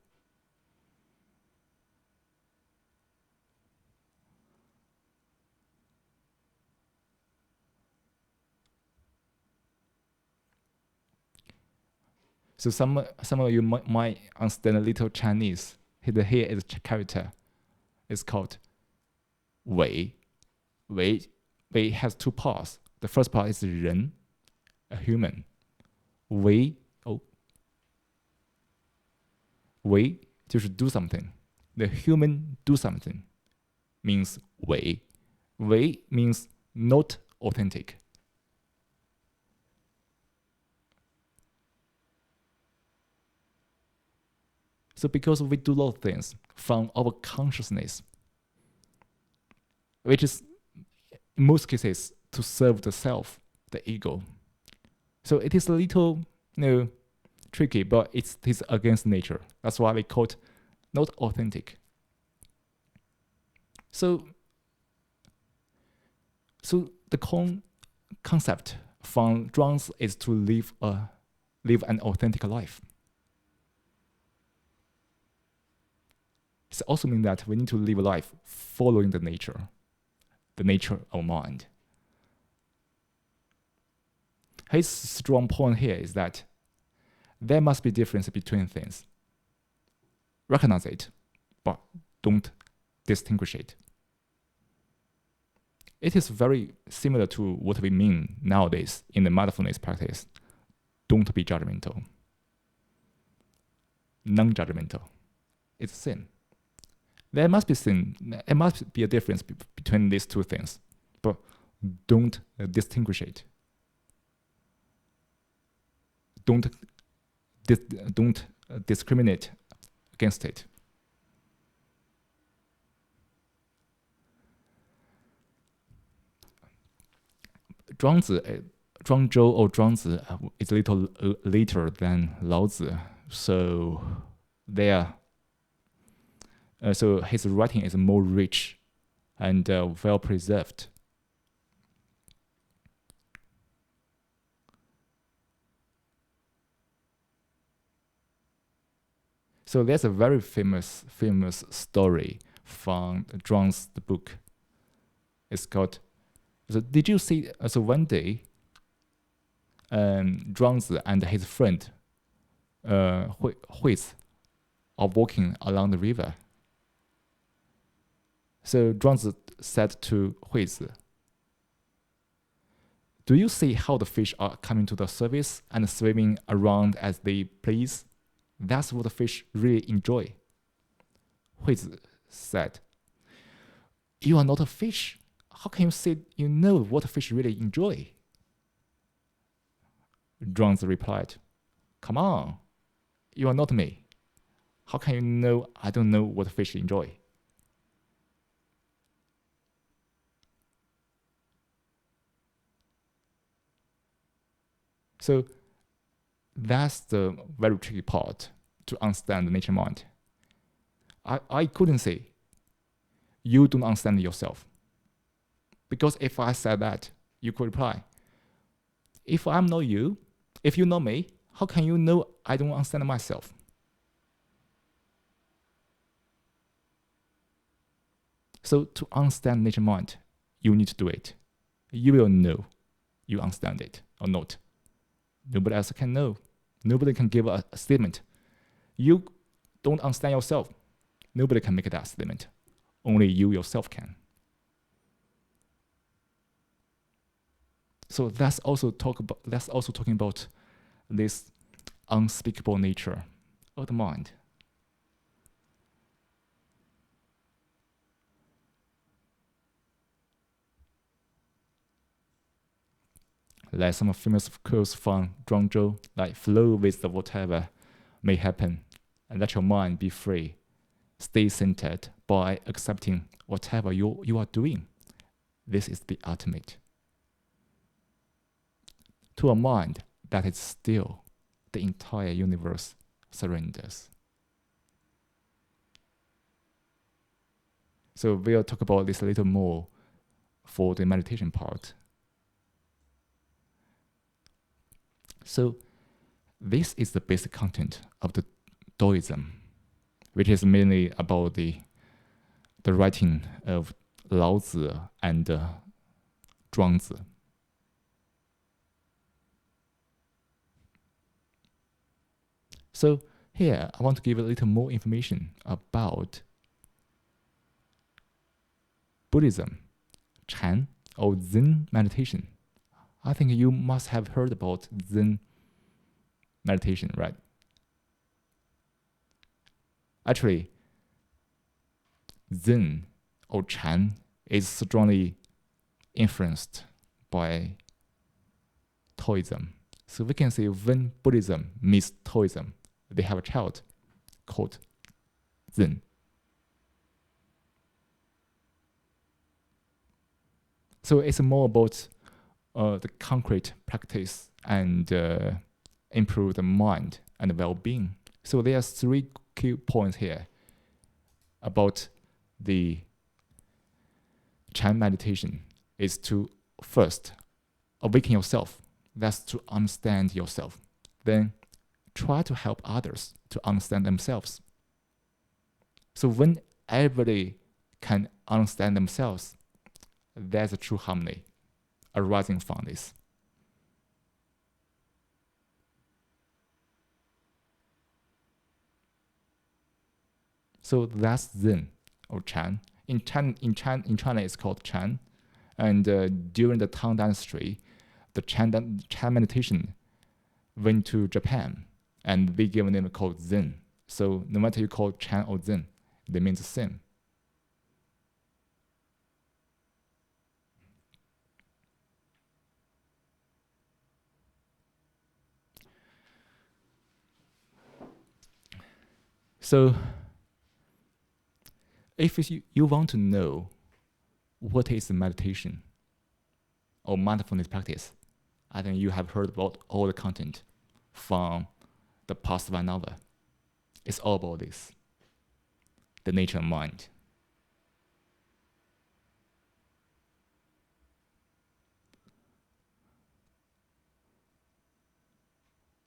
So some of you might understand a little Chinese. Here is a character. It's called Wei. Wei has two parts. The first part is 人, a human. Wei 就是 do something. The human do something means Wei. Wei means not authentic. So because we do a lot of things from our consciousness, which is in most cases to serve the self, the ego. So it is a little tricky, but it is against nature. That's why we call it not authentic. So the concept from Zhuangzi is to live an authentic life. It also means that we need to live a life following the nature of mind. His strong point here is that there must be difference between things. Recognize it, but don't distinguish it. It is very similar to what we mean nowadays in the mindfulness practice. Don't be judgmental. Non-judgmental. It's sin. There must be sin. There must be a difference between these two things, but don't distinguish it. Don't discriminate against it. Zhuang Zhou or Zhuangzi is a little later than Laozi, so so his writing is more rich and well preserved. So there's a very famous story from Zhuang's book. It's called. So did you see? So one day, Zhuangzi and his friend, Huizi, are walking along the river. So Zhuangzi said to Huizi, "Do you see how the fish are coming to the surface and swimming around as they please? That's what the fish really enjoy." Huizi said, "You are not a fish. How can you say you know what fish really enjoy?" Zhuangzi replied, "Come on, you are not me. How can you know I don't know what fish enjoy?" So that's the very tricky part to understand the nature mind. I couldn't say, you don't understand yourself. Because if I said that, you could reply, if I'm not you, if you know me, how can you know I don't understand myself? So to understand nature mind, you need to do it. You will know you understand it or not. Nobody else can know. Nobody can give a statement. You don't understand yourself. Nobody can make that statement. Only you yourself can. So that's also talking about this unspeakable nature of the mind. Like some famous quotes from Zhuang Zhou, like flow with the whatever may happen, and let your mind be free. Stay centered by accepting whatever you are doing. This is the ultimate. To a mind that is still, the entire universe surrenders. So we'll talk about this a little more for the meditation part. So this is the basic content of the Daoism, which is mainly about the writing of Laozi and Zhuangzi. So here I want to give a little more information about Buddhism, Chan or Zen meditation. I think you must have heard about Zen meditation, right? Actually, Zen or Chan is strongly influenced by Taoism. So we can say when Buddhism meets Taoism, they have a child called Zen. So it's more about the concrete practice and improve the mind and well-being. So there are three key points here about the Chan meditation is to first awaken yourself. That's to understand yourself. Then try to help others to understand themselves. So when everybody can understand themselves, there's a true harmony arising from this. So that's Zen or Chan. In China, it's called Chan. And during the Tang Dynasty, the Chan meditation went to Japan, and they gave a name called Zen. So no matter you call Chan or Zen, they mean the same. So if you want to know what is meditation or mindfulness practice, I think you have heard about all the content from the past 1 hour. It's all about this, the nature of mind.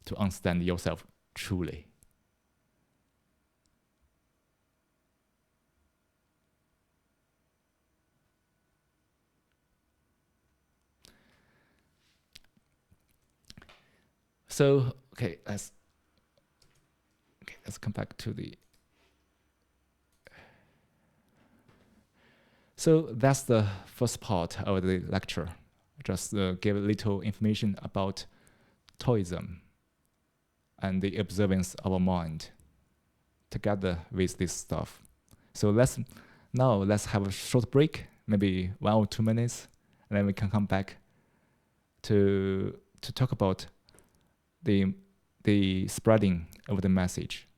To understand yourself truly. So, okay, let's come back to the. So that's the first part of the lecture. Just give a little information about Taoism and the observance of our mind together with this stuff. So let's have a short break, maybe 1 or 2 minutes, and then we can come back to talk about the spreading of the message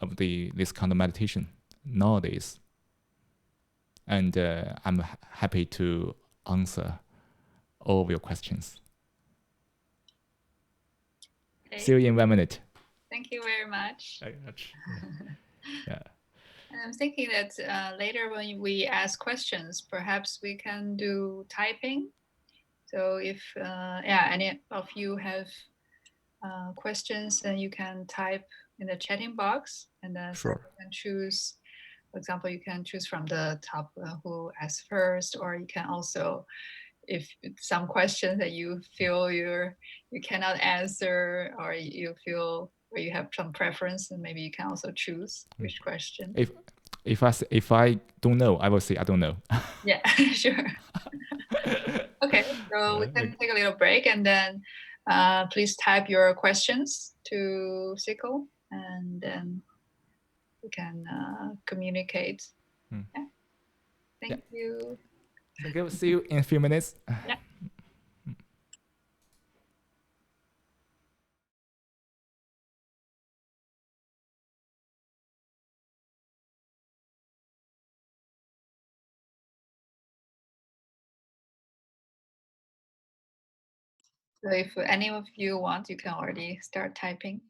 of this kind of meditation nowadays. And I'm happy to answer all of your questions. Okay. See you in 1 minute. Thank you very much. Very much. Yeah. And I'm thinking that later when we ask questions, perhaps we can do typing. So if any of you have questions, then you can type in the chatting box, and then Sure. you can choose. For example, you can choose from the top who asks first, or you can also, if some questions that you feel you cannot answer, or you feel or you have some preference, then maybe you can also choose which question. If I don't know, I will say I don't know. Yeah, sure. Okay, so we can take a little break, and then please type your questions to Sickle, and then we can communicate. Yeah. Thank you. Thank you. See you in a few minutes. Yeah. So if any of you want, you can already start typing.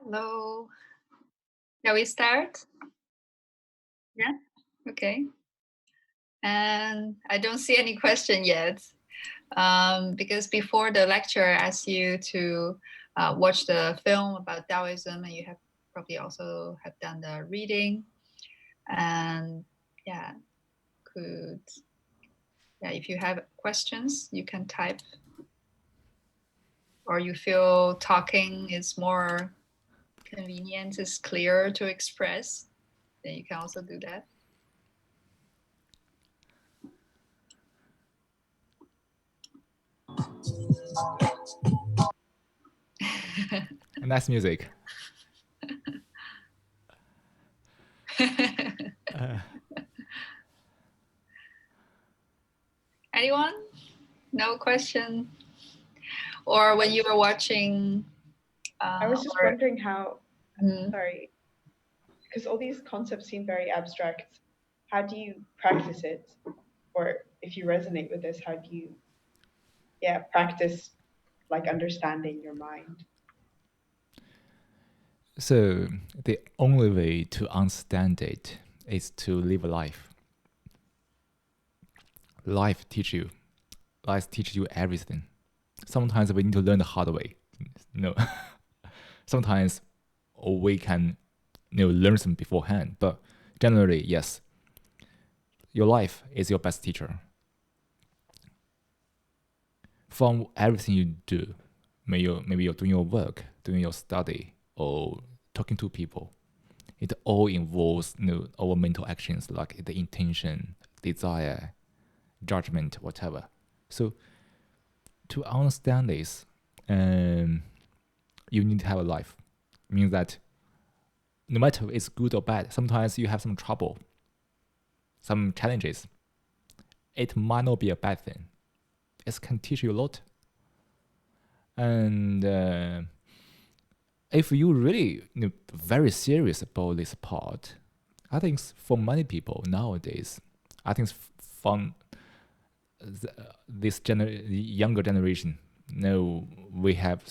Hello. Shall we start? Yeah. Okay. And I don't see any question yet, because before the lecture, I asked you to watch the film about Taoism, and you have probably also have done the reading. And yeah, if you have questions, you can type, or you feel talking is more convenient, is clearer to express, then you can also do that. Nice music. Anyone? No question? Or when you were watching? I was just wondering how, Mhm. sorry, because all these concepts seem very abstract. How do you practice it? Or if you resonate with this, how do you, practice like understanding your mind? So the only way to understand it is to live a life. Life teaches you everything. Sometimes we need to learn the hard way. No. Sometimes we can learn some beforehand, but generally, yes. Your life is your best teacher. From everything you do, maybe you're doing your work, doing your study, or talking to people, it all involves our mental actions like the intention, desire, judgment, whatever. So to understand this, you need to have a life. It means that no matter if it's good or bad, sometimes you have some trouble, some challenges. It might not be a bad thing. It can teach you a lot. And if you really very serious about this part, I think for many people nowadays, I think from this younger generation, we have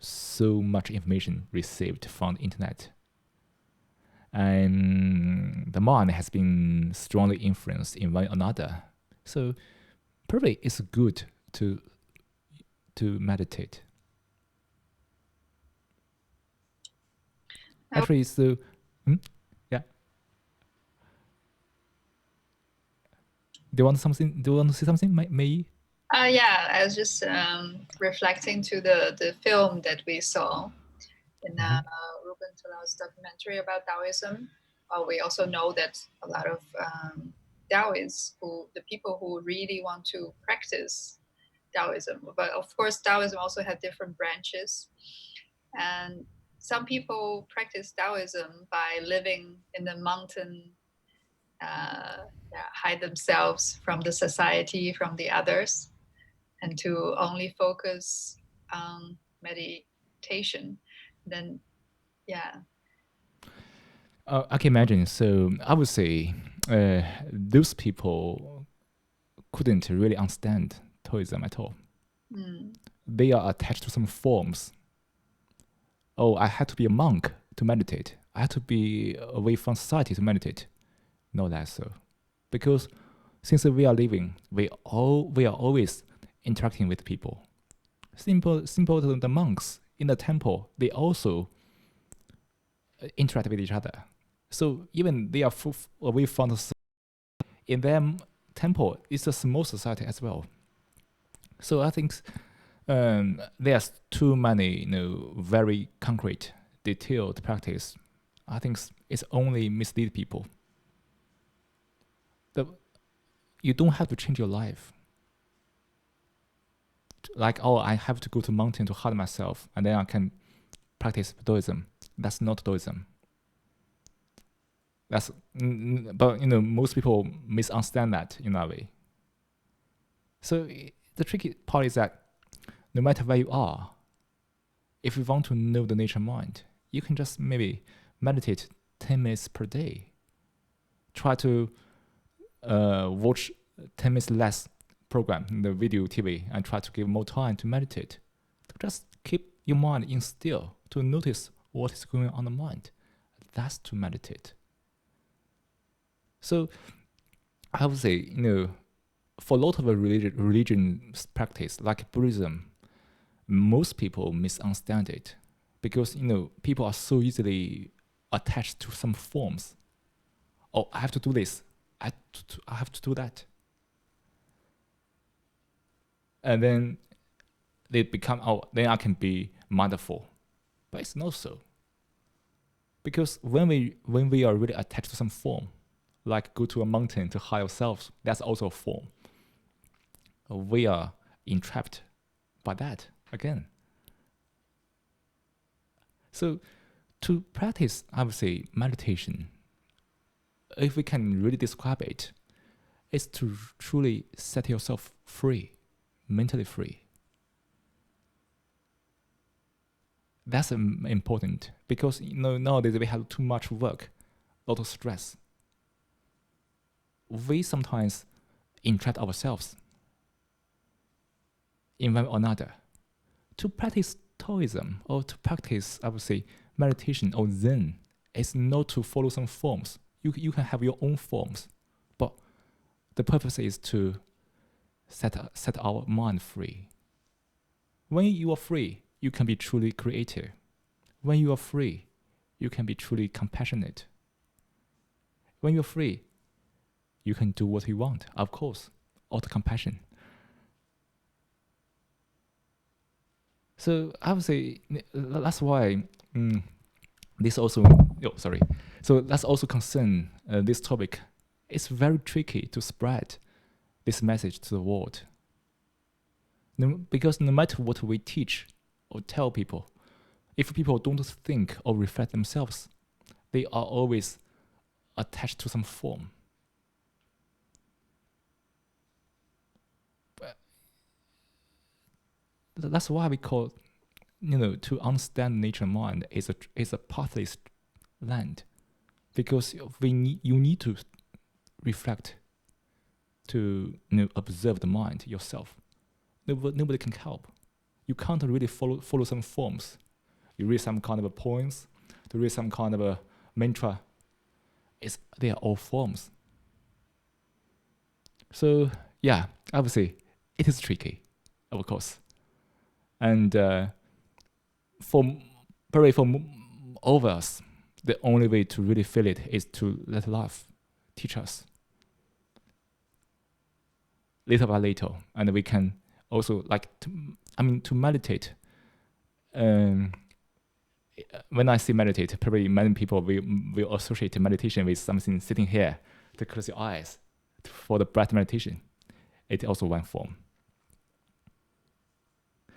so much information received from the internet, and the mind has been strongly influenced in one another. So probably it's good to meditate. Actually, so yeah. Do you want to say something, Mei? Yeah, I was just reflecting to the film that we saw in Ruben Talau's documentary about Taoism. We also know that a lot of Taoists, the people who really want to practice Taoism, but of course Taoism also had different branches, and some people practice Taoism by living in the mountain, hide themselves from the society, from the others, and to only focus on meditation. Then, I can imagine. So I would say those people couldn't really understand Taoism at all. They are attached to some forms. Oh, I had to be a monk to meditate. I had to be away from society to meditate. No, that's so. Because since we are living, we are always interacting with people. Simple the monks in the temple, they also interact with each other. So even they are away from the society, in their temple, it's a small society as well. So I think there's too many, very concrete, detailed practice. I think it's only mislead people. You don't have to change your life. Like, I have to go to mountain to hide myself, and then I can practice Taoism. That's not Taoism. But most people misunderstand that in that way. So the tricky part is that no matter where you are, if you want to know the nature mind, you can just maybe meditate 10 minutes per day. Try to watch 10 minutes less program in the video TV and try to give more time to meditate. Just keep your mind in still to notice what is going on the mind. That's to meditate. So I would say, for a lot of religion practice, like Buddhism, most people misunderstand it because, people are so easily attached to some forms. Oh, I have to do this. I have to do that. And then they become, then I can be mindful. But it's not so. Because when we are really attached to some form, like go to a mountain to hide ourselves, that's also a form. We are entrapped by that again. So to practice, I would say, meditation, if we can really describe it, is to truly set yourself free, mentally free. That's important because nowadays we have too much work, a lot of stress. We sometimes entrap ourselves in one or another. To practice Taoism or to practice, I would say, meditation or Zen is not to follow some forms. You can have your own forms, but the purpose is to set our mind free. When you are free, you can be truly creative. When you are free, you can be truly compassionate. When you're free, you can do what you want, of course, out of compassion. So I would say that's why this also, So that's also concern this topic. It's very tricky to spread this message to the world. Because no matter what we teach or tell people, if people don't think or reflect themselves, they are always attached to some form. But that's why we call, to understand nature and mind is a pathless land, because you need to reflect, to observe the mind yourself. Nobody can help. You can't really follow some forms. You read some kind of a poems, to read some kind of a mantra. They are all forms. So yeah, I would say it is tricky, of course. And for all of us, the only way to really feel it is to let life teach us little by little, and we can also to meditate. When I say meditate, probably many people will associate meditation with something sitting here to close your eyes for the breath meditation. It's also one form.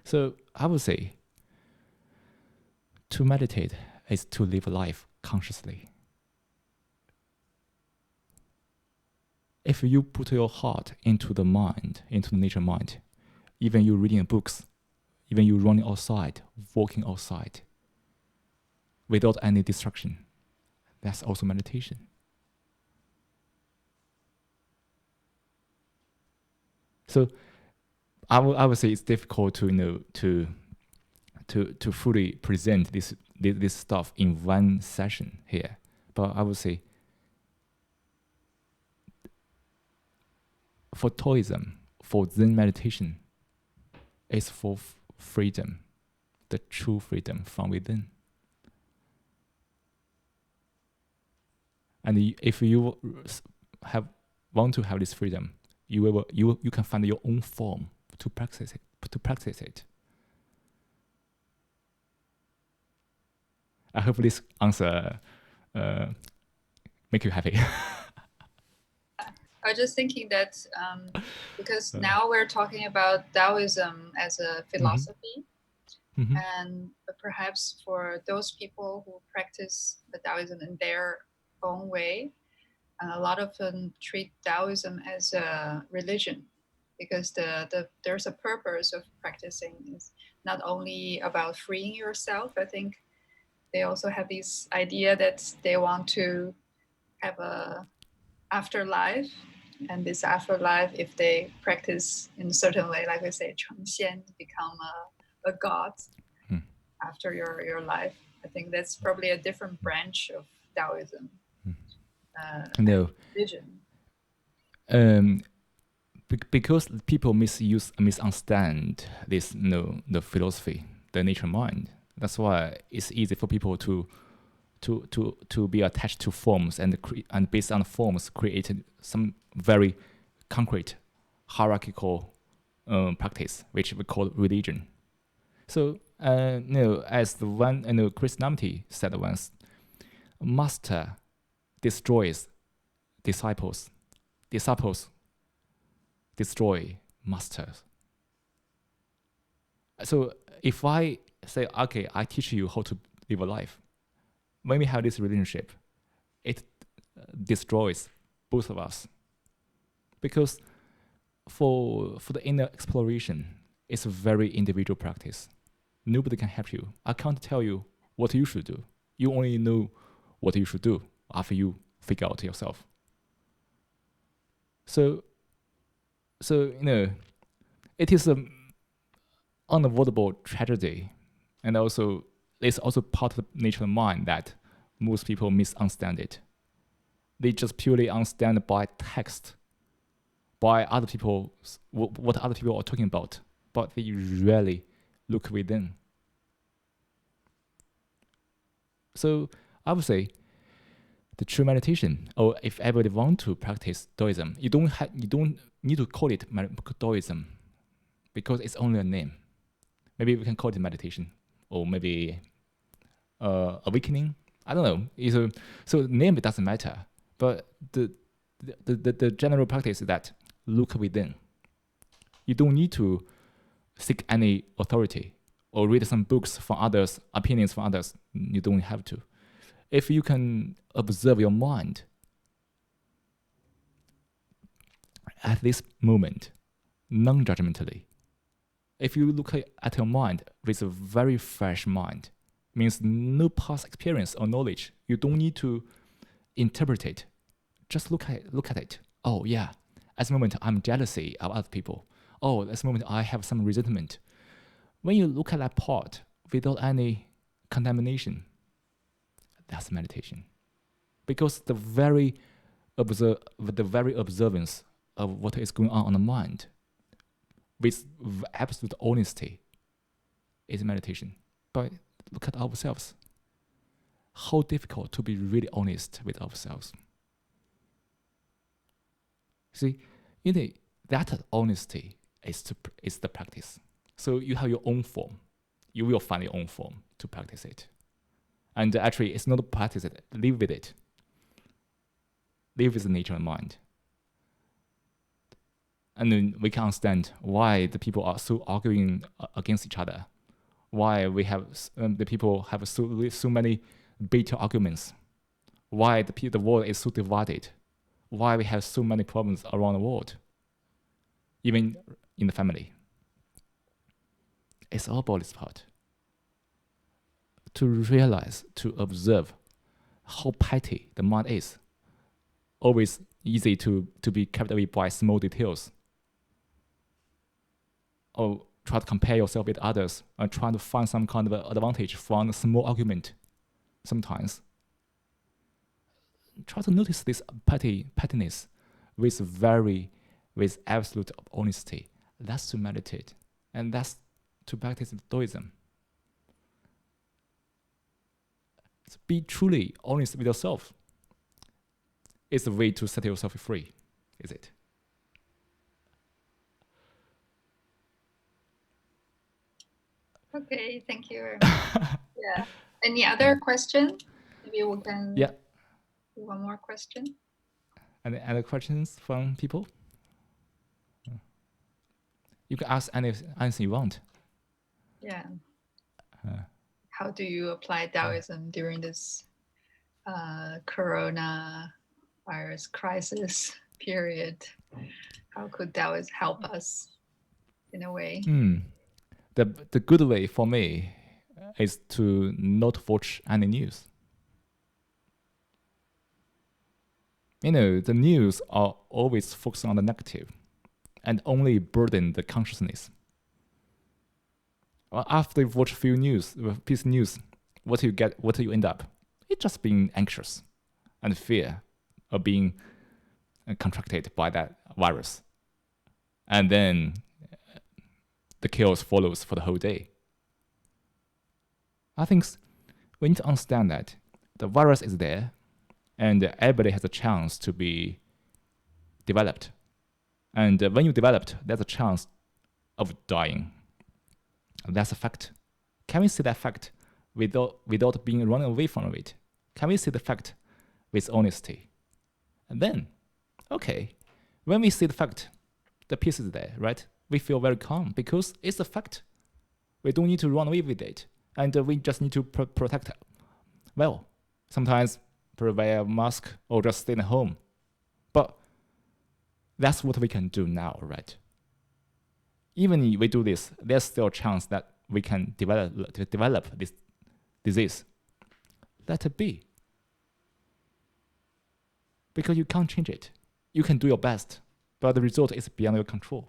So I would say to meditate is to live life consciously. If you put your heart into the mind, into the nature mind, even you reading books, even you running outside, walking outside, without any distraction, that's also meditation. So I would say it's difficult to fully present this stuff in one session here, but I would say for Taoism, for Zen meditation, is for freedom, the true freedom from within. And if you want to have this freedom, you can find your own form to practice it. I hope this answer make you happy. I was just thinking that because now we're talking about Taoism as a philosophy, and perhaps for those people who practice the Taoism in their own way, a lot of them treat Taoism as a religion, because there's a purpose of practicing. It's not only about freeing yourself. I think they also have this idea that they want to have a afterlife, and this afterlife, if they practice in a certain way, like we say, 成仙, become a god after your life. I think that's probably a different branch of Taoism. No. Vision. Because people misunderstand this, the philosophy, the nature mind. That's why it's easy for people to be attached to forms and based on forms created some very concrete hierarchical practice, which we call religion. So as the one Krishnamurti said once, master destroys disciples destroy masters. So if I say, okay, I teach you how to live a life, when we have this relationship, it destroys both of us. Because for the inner exploration, it's a very individual practice. Nobody can help you. I can't tell you what you should do. You only know what you should do after you figure out yourself. So it is an unavoidable tragedy, and also it's also part of the nature of mind that most people misunderstand it. They just purely understand by text, by other people, what other people are talking about, but they rarely look within. So I would say the true meditation, or if ever they want to practice Taoism, you don't need to call it Taoism, because it's only a name. Maybe we can call it meditation, or maybe awakening. I don't know. So the name doesn't matter, but the general practice is that look within. You don't need to seek any authority or read some books from others, opinions from others. You don't have to. If you can observe your mind at this moment, non-judgmentally, if you look at your mind with a very fresh mind, means no past experience or knowledge, you don't need to interpret it. Just look at it. Oh yeah, at the moment I'm jealousy of other people. Oh, at the moment I have some resentment. When you look at that part without any contamination, that's meditation. Because the very observance of what is going on the mind with absolute honesty is meditation. But look at ourselves. How difficult to be really honest with ourselves. See, that honesty is the practice. So you have your own form. You will find your own form to practice it. And actually, it's not to practice it. Live with it. Live with the nature of mind. And then we can understand why the people are so arguing against each other. Why we have the people have so many bitter arguments. Why the world is so divided. Why we have so many problems around the world. Even in the family. It's all about this part. To realize, to observe how petty the mind is. Always easy to be carried away by small details. Or try to compare yourself with others and try to find some kind of advantage from a small argument. Sometimes. Try to notice this pettiness with absolute honesty. That's to meditate. And that's to practice Taoism. So be truly honest with yourself. It's a way to set yourself free, is it? Okay, thank you very much. Yeah. Any other question? Maybe we can do one more question. Any other questions from people? You can ask anything you want. Yeah. How do you apply Taoism during this coronavirus crisis period? How could Taoism help us in a way? The good way for me is to not watch any news. The news are always focused on the negative and only burden the consciousness. After you watch a few piece of news, what do you end up? It's just being anxious and fear of being contracted by that virus. And then the chaos follows for the whole day. I think we need to understand that the virus is there and everybody has a chance to be developed. And when you developed, there's a chance of dying. That's a fact. Can we see that fact without being running away from it? Can we see the fact with honesty? And then, okay, when we see the fact, the peace is there, right? We feel very calm because it's a fact. We don't need to run away with it. And we just need to protect, well, sometimes wear a mask or just stay at home. But that's what we can do now, right? Even if we do this, there's still a chance that we can develop this disease. Let it be. Because you can't change it. You can do your best, but the result is beyond your control.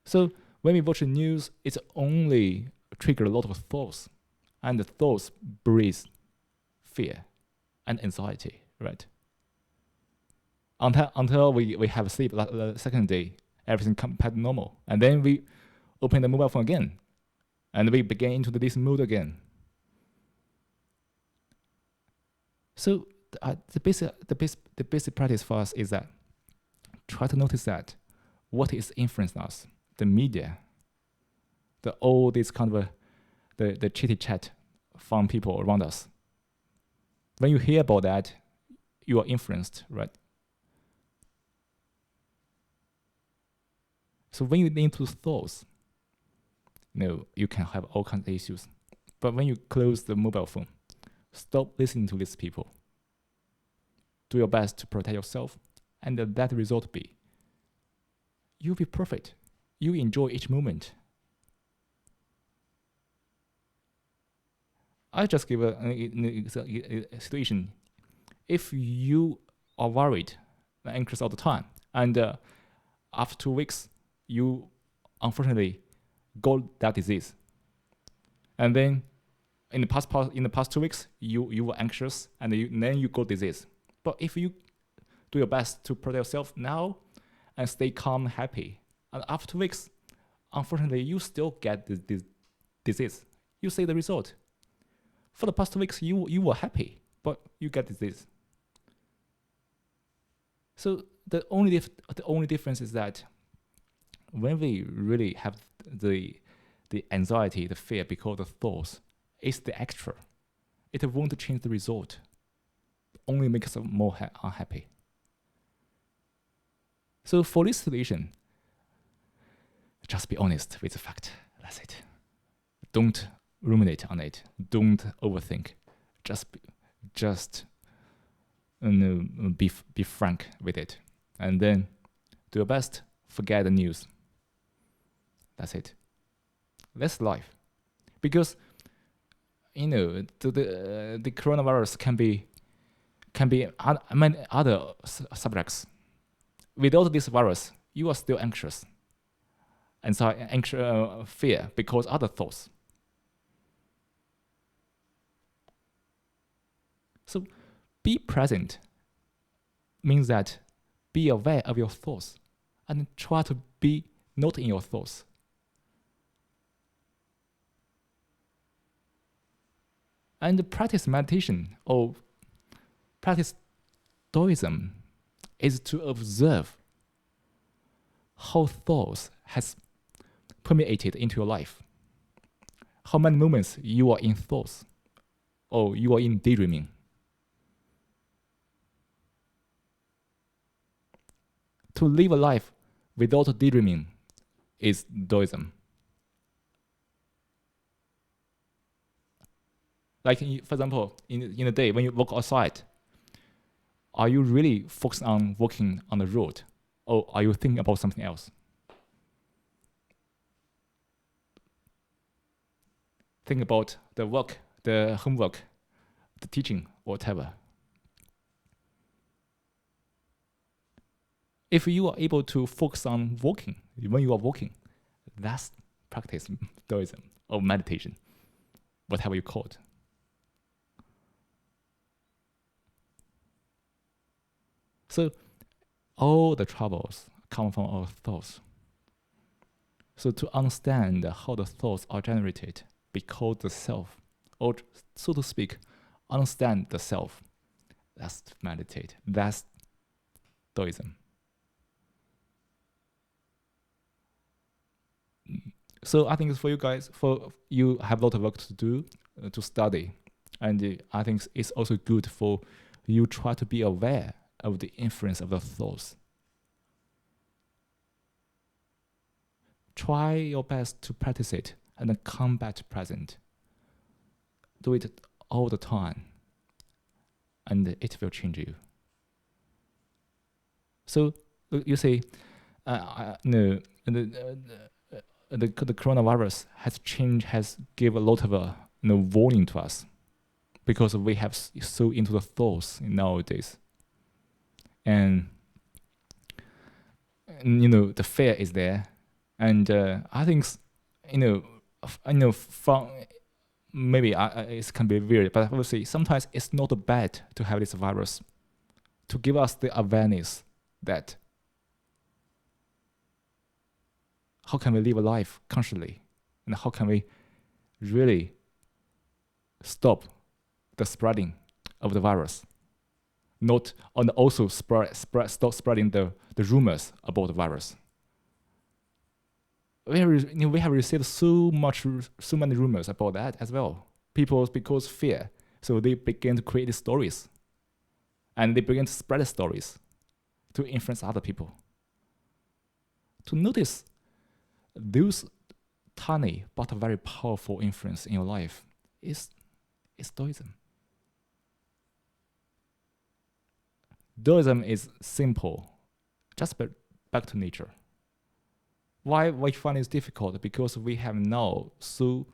So when we watch the news, it's only trigger a lot of thoughts, and the thoughts breed fear and anxiety, right? Until we have sleep, the second day, everything comes back to normal, and then we open the mobile phone again, and we begin into this mood again. So the basic practice for us is that try to notice that what is influencing us, the media, all this kind of the chitty chat from people around us. When you hear about that, you are influenced, right? So when you get into thoughts, you can have all kinds of issues. But when you close the mobile phone, stop listening to these people. Do your best to protect yourself, and that result be, you'll be perfect. You enjoy each moment. I just give a situation. If you are worried and anxious all the time, and after 2 weeks, you unfortunately got that disease, and then in the past 2 weeks, you were anxious, and then you got disease. But if you do your best to protect yourself now and stay calm, happy, and after 2 weeks, unfortunately, you still get this disease. You see the result. For the past 2 weeks, you were happy, but you get disease. So the only difference is that when we really have the anxiety, the fear because of the thoughts, it's the extra. It won't change the result. Only makes us more unhappy. So for this situation, just be honest with the fact. That's it. Don't ruminate on it. Don't overthink. Just be frank with it, and then do your best. Forget the news. That's it. That's life, because the coronavirus can be many other subjects. Without this virus, you are still anxious, fear because other thoughts. So be present means that be aware of your thoughts and try to be not in your thoughts. And practice meditation or practice Taoism is to observe how thoughts has permeated into your life. How many moments you are in thoughts or you are in daydreaming. To live a life without daydreaming is Taoism. Like, for example, in a day when you walk outside, are you really focused on walking on the road, or are you thinking about something else? Think about the work, the homework, the teaching, whatever. If you are able to focus on walking, when you are walking, that's practice Daoism or meditation, whatever you call it. So all the troubles come from our thoughts. So to understand how the thoughts are generated, because the self, or so to speak, understand the self, that's meditate. That's Daoism. So I think for you guys, for you have a lot of work to do, to study, and I think it's also good for you try to be aware of the influence of the thoughts. Try your best to practice it and then come back to present. Do it all the time, and it will change you. So you say, no, the coronavirus has give a lot of warning to us, because we have so into the thoughts nowadays, and the fear is there, and I think from maybe it can be weird, but I will say sometimes it's not bad to have this virus to give us the awareness that how can we live a life consciously, and how can we really stop the spreading of the virus, and also stop spreading the rumors about the virus. We have received so many rumors about that as well. People, because fear, so they begin to create stories, and they begin to spread stories to influence other people. To notice those tiny but very powerful influence in your life is Daoism. Daoism is simple, just back to nature. Why we find it difficult? Because we have now so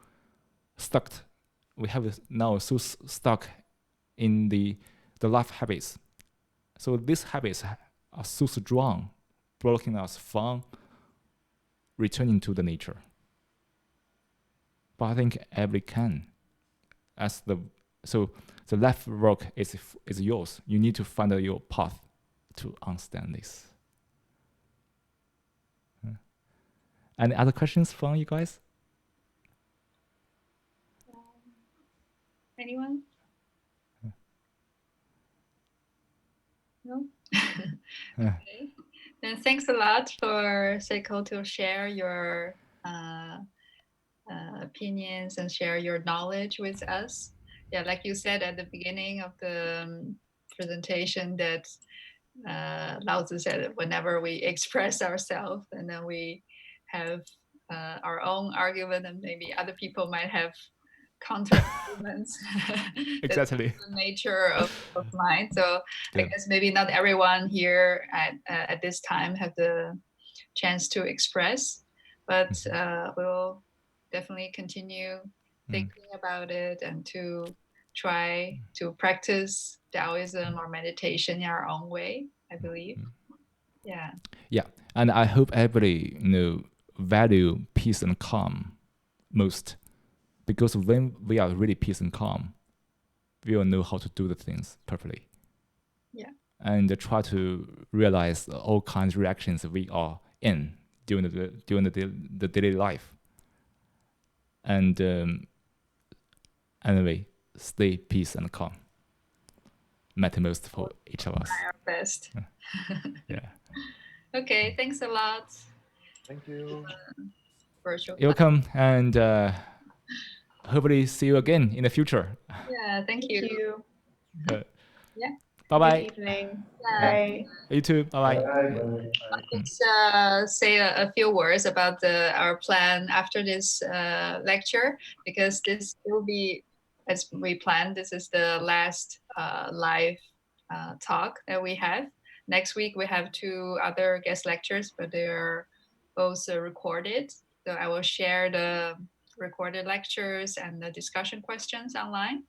stuck. We have now so stuck in the life habits. So these habits are so strong, blocking us from returning to the nature. But I think everybody can. So the life work is yours. You need to find your path to understand this. Any other questions from you guys? Anyone? No? Okay. Then thanks a lot for Seiko to share your opinions and share your knowledge with us. Yeah, like you said at the beginning of the presentation, that Laozi said whenever we express ourselves and then we have our own argument, and maybe other people might have counter arguments. Exactly. That's the nature of mind. So yeah. I guess maybe not everyone here at this time have the chance to express, but we'll definitely continue thinking about it and to try to practice Taoism or meditation in our own way, I believe. Yeah. Yeah, and I hope everybody value peace and calm most, because when we are really peace and calm, we will know how to do the things properly. Yeah. And try to realize all kinds of reactions we are in during the daily life. And anyway, stay peace and calm. Matter most for each of us. Try our best. Yeah. Okay, thanks a lot. Thank you. Virtual. You're welcome, and hopefully see you again in the future. Yeah, thank you. Yeah. Bye-bye. Good evening. Yeah. Bye. You too. Bye-bye. Let's say a few words about our plan after this lecture, because this will be, as we planned, this is the last live talk that we have. Next week we have 2 other guest lectures, but they're both recorded. So I will share the recorded lectures and the discussion questions online.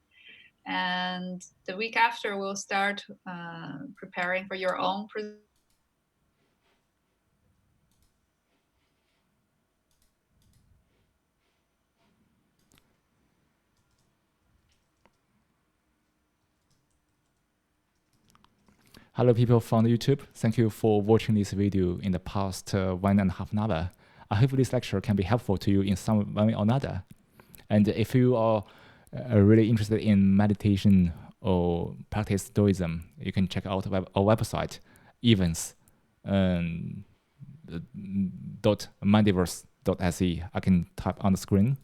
And the week after, we'll start preparing for your own hello people from YouTube. Thank you for watching this video in the past 1.5 hours. I hope this lecture can be helpful to you in some way or another. And if you are really interested in meditation or practice Taoism, you can check out our website, events.mandiverse.se. I can type on the screen.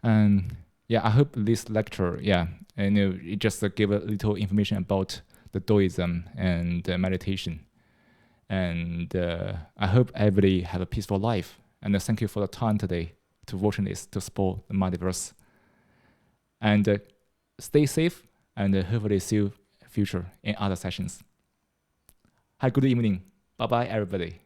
And yeah, I hope this lecture, it just give a little information about the Taoism and meditation. And I hope everybody have a peaceful life. And thank you for the time today to watching this, to support the multiverse. And stay safe, and hopefully see you future in other sessions. Have a good evening. Bye-bye, everybody.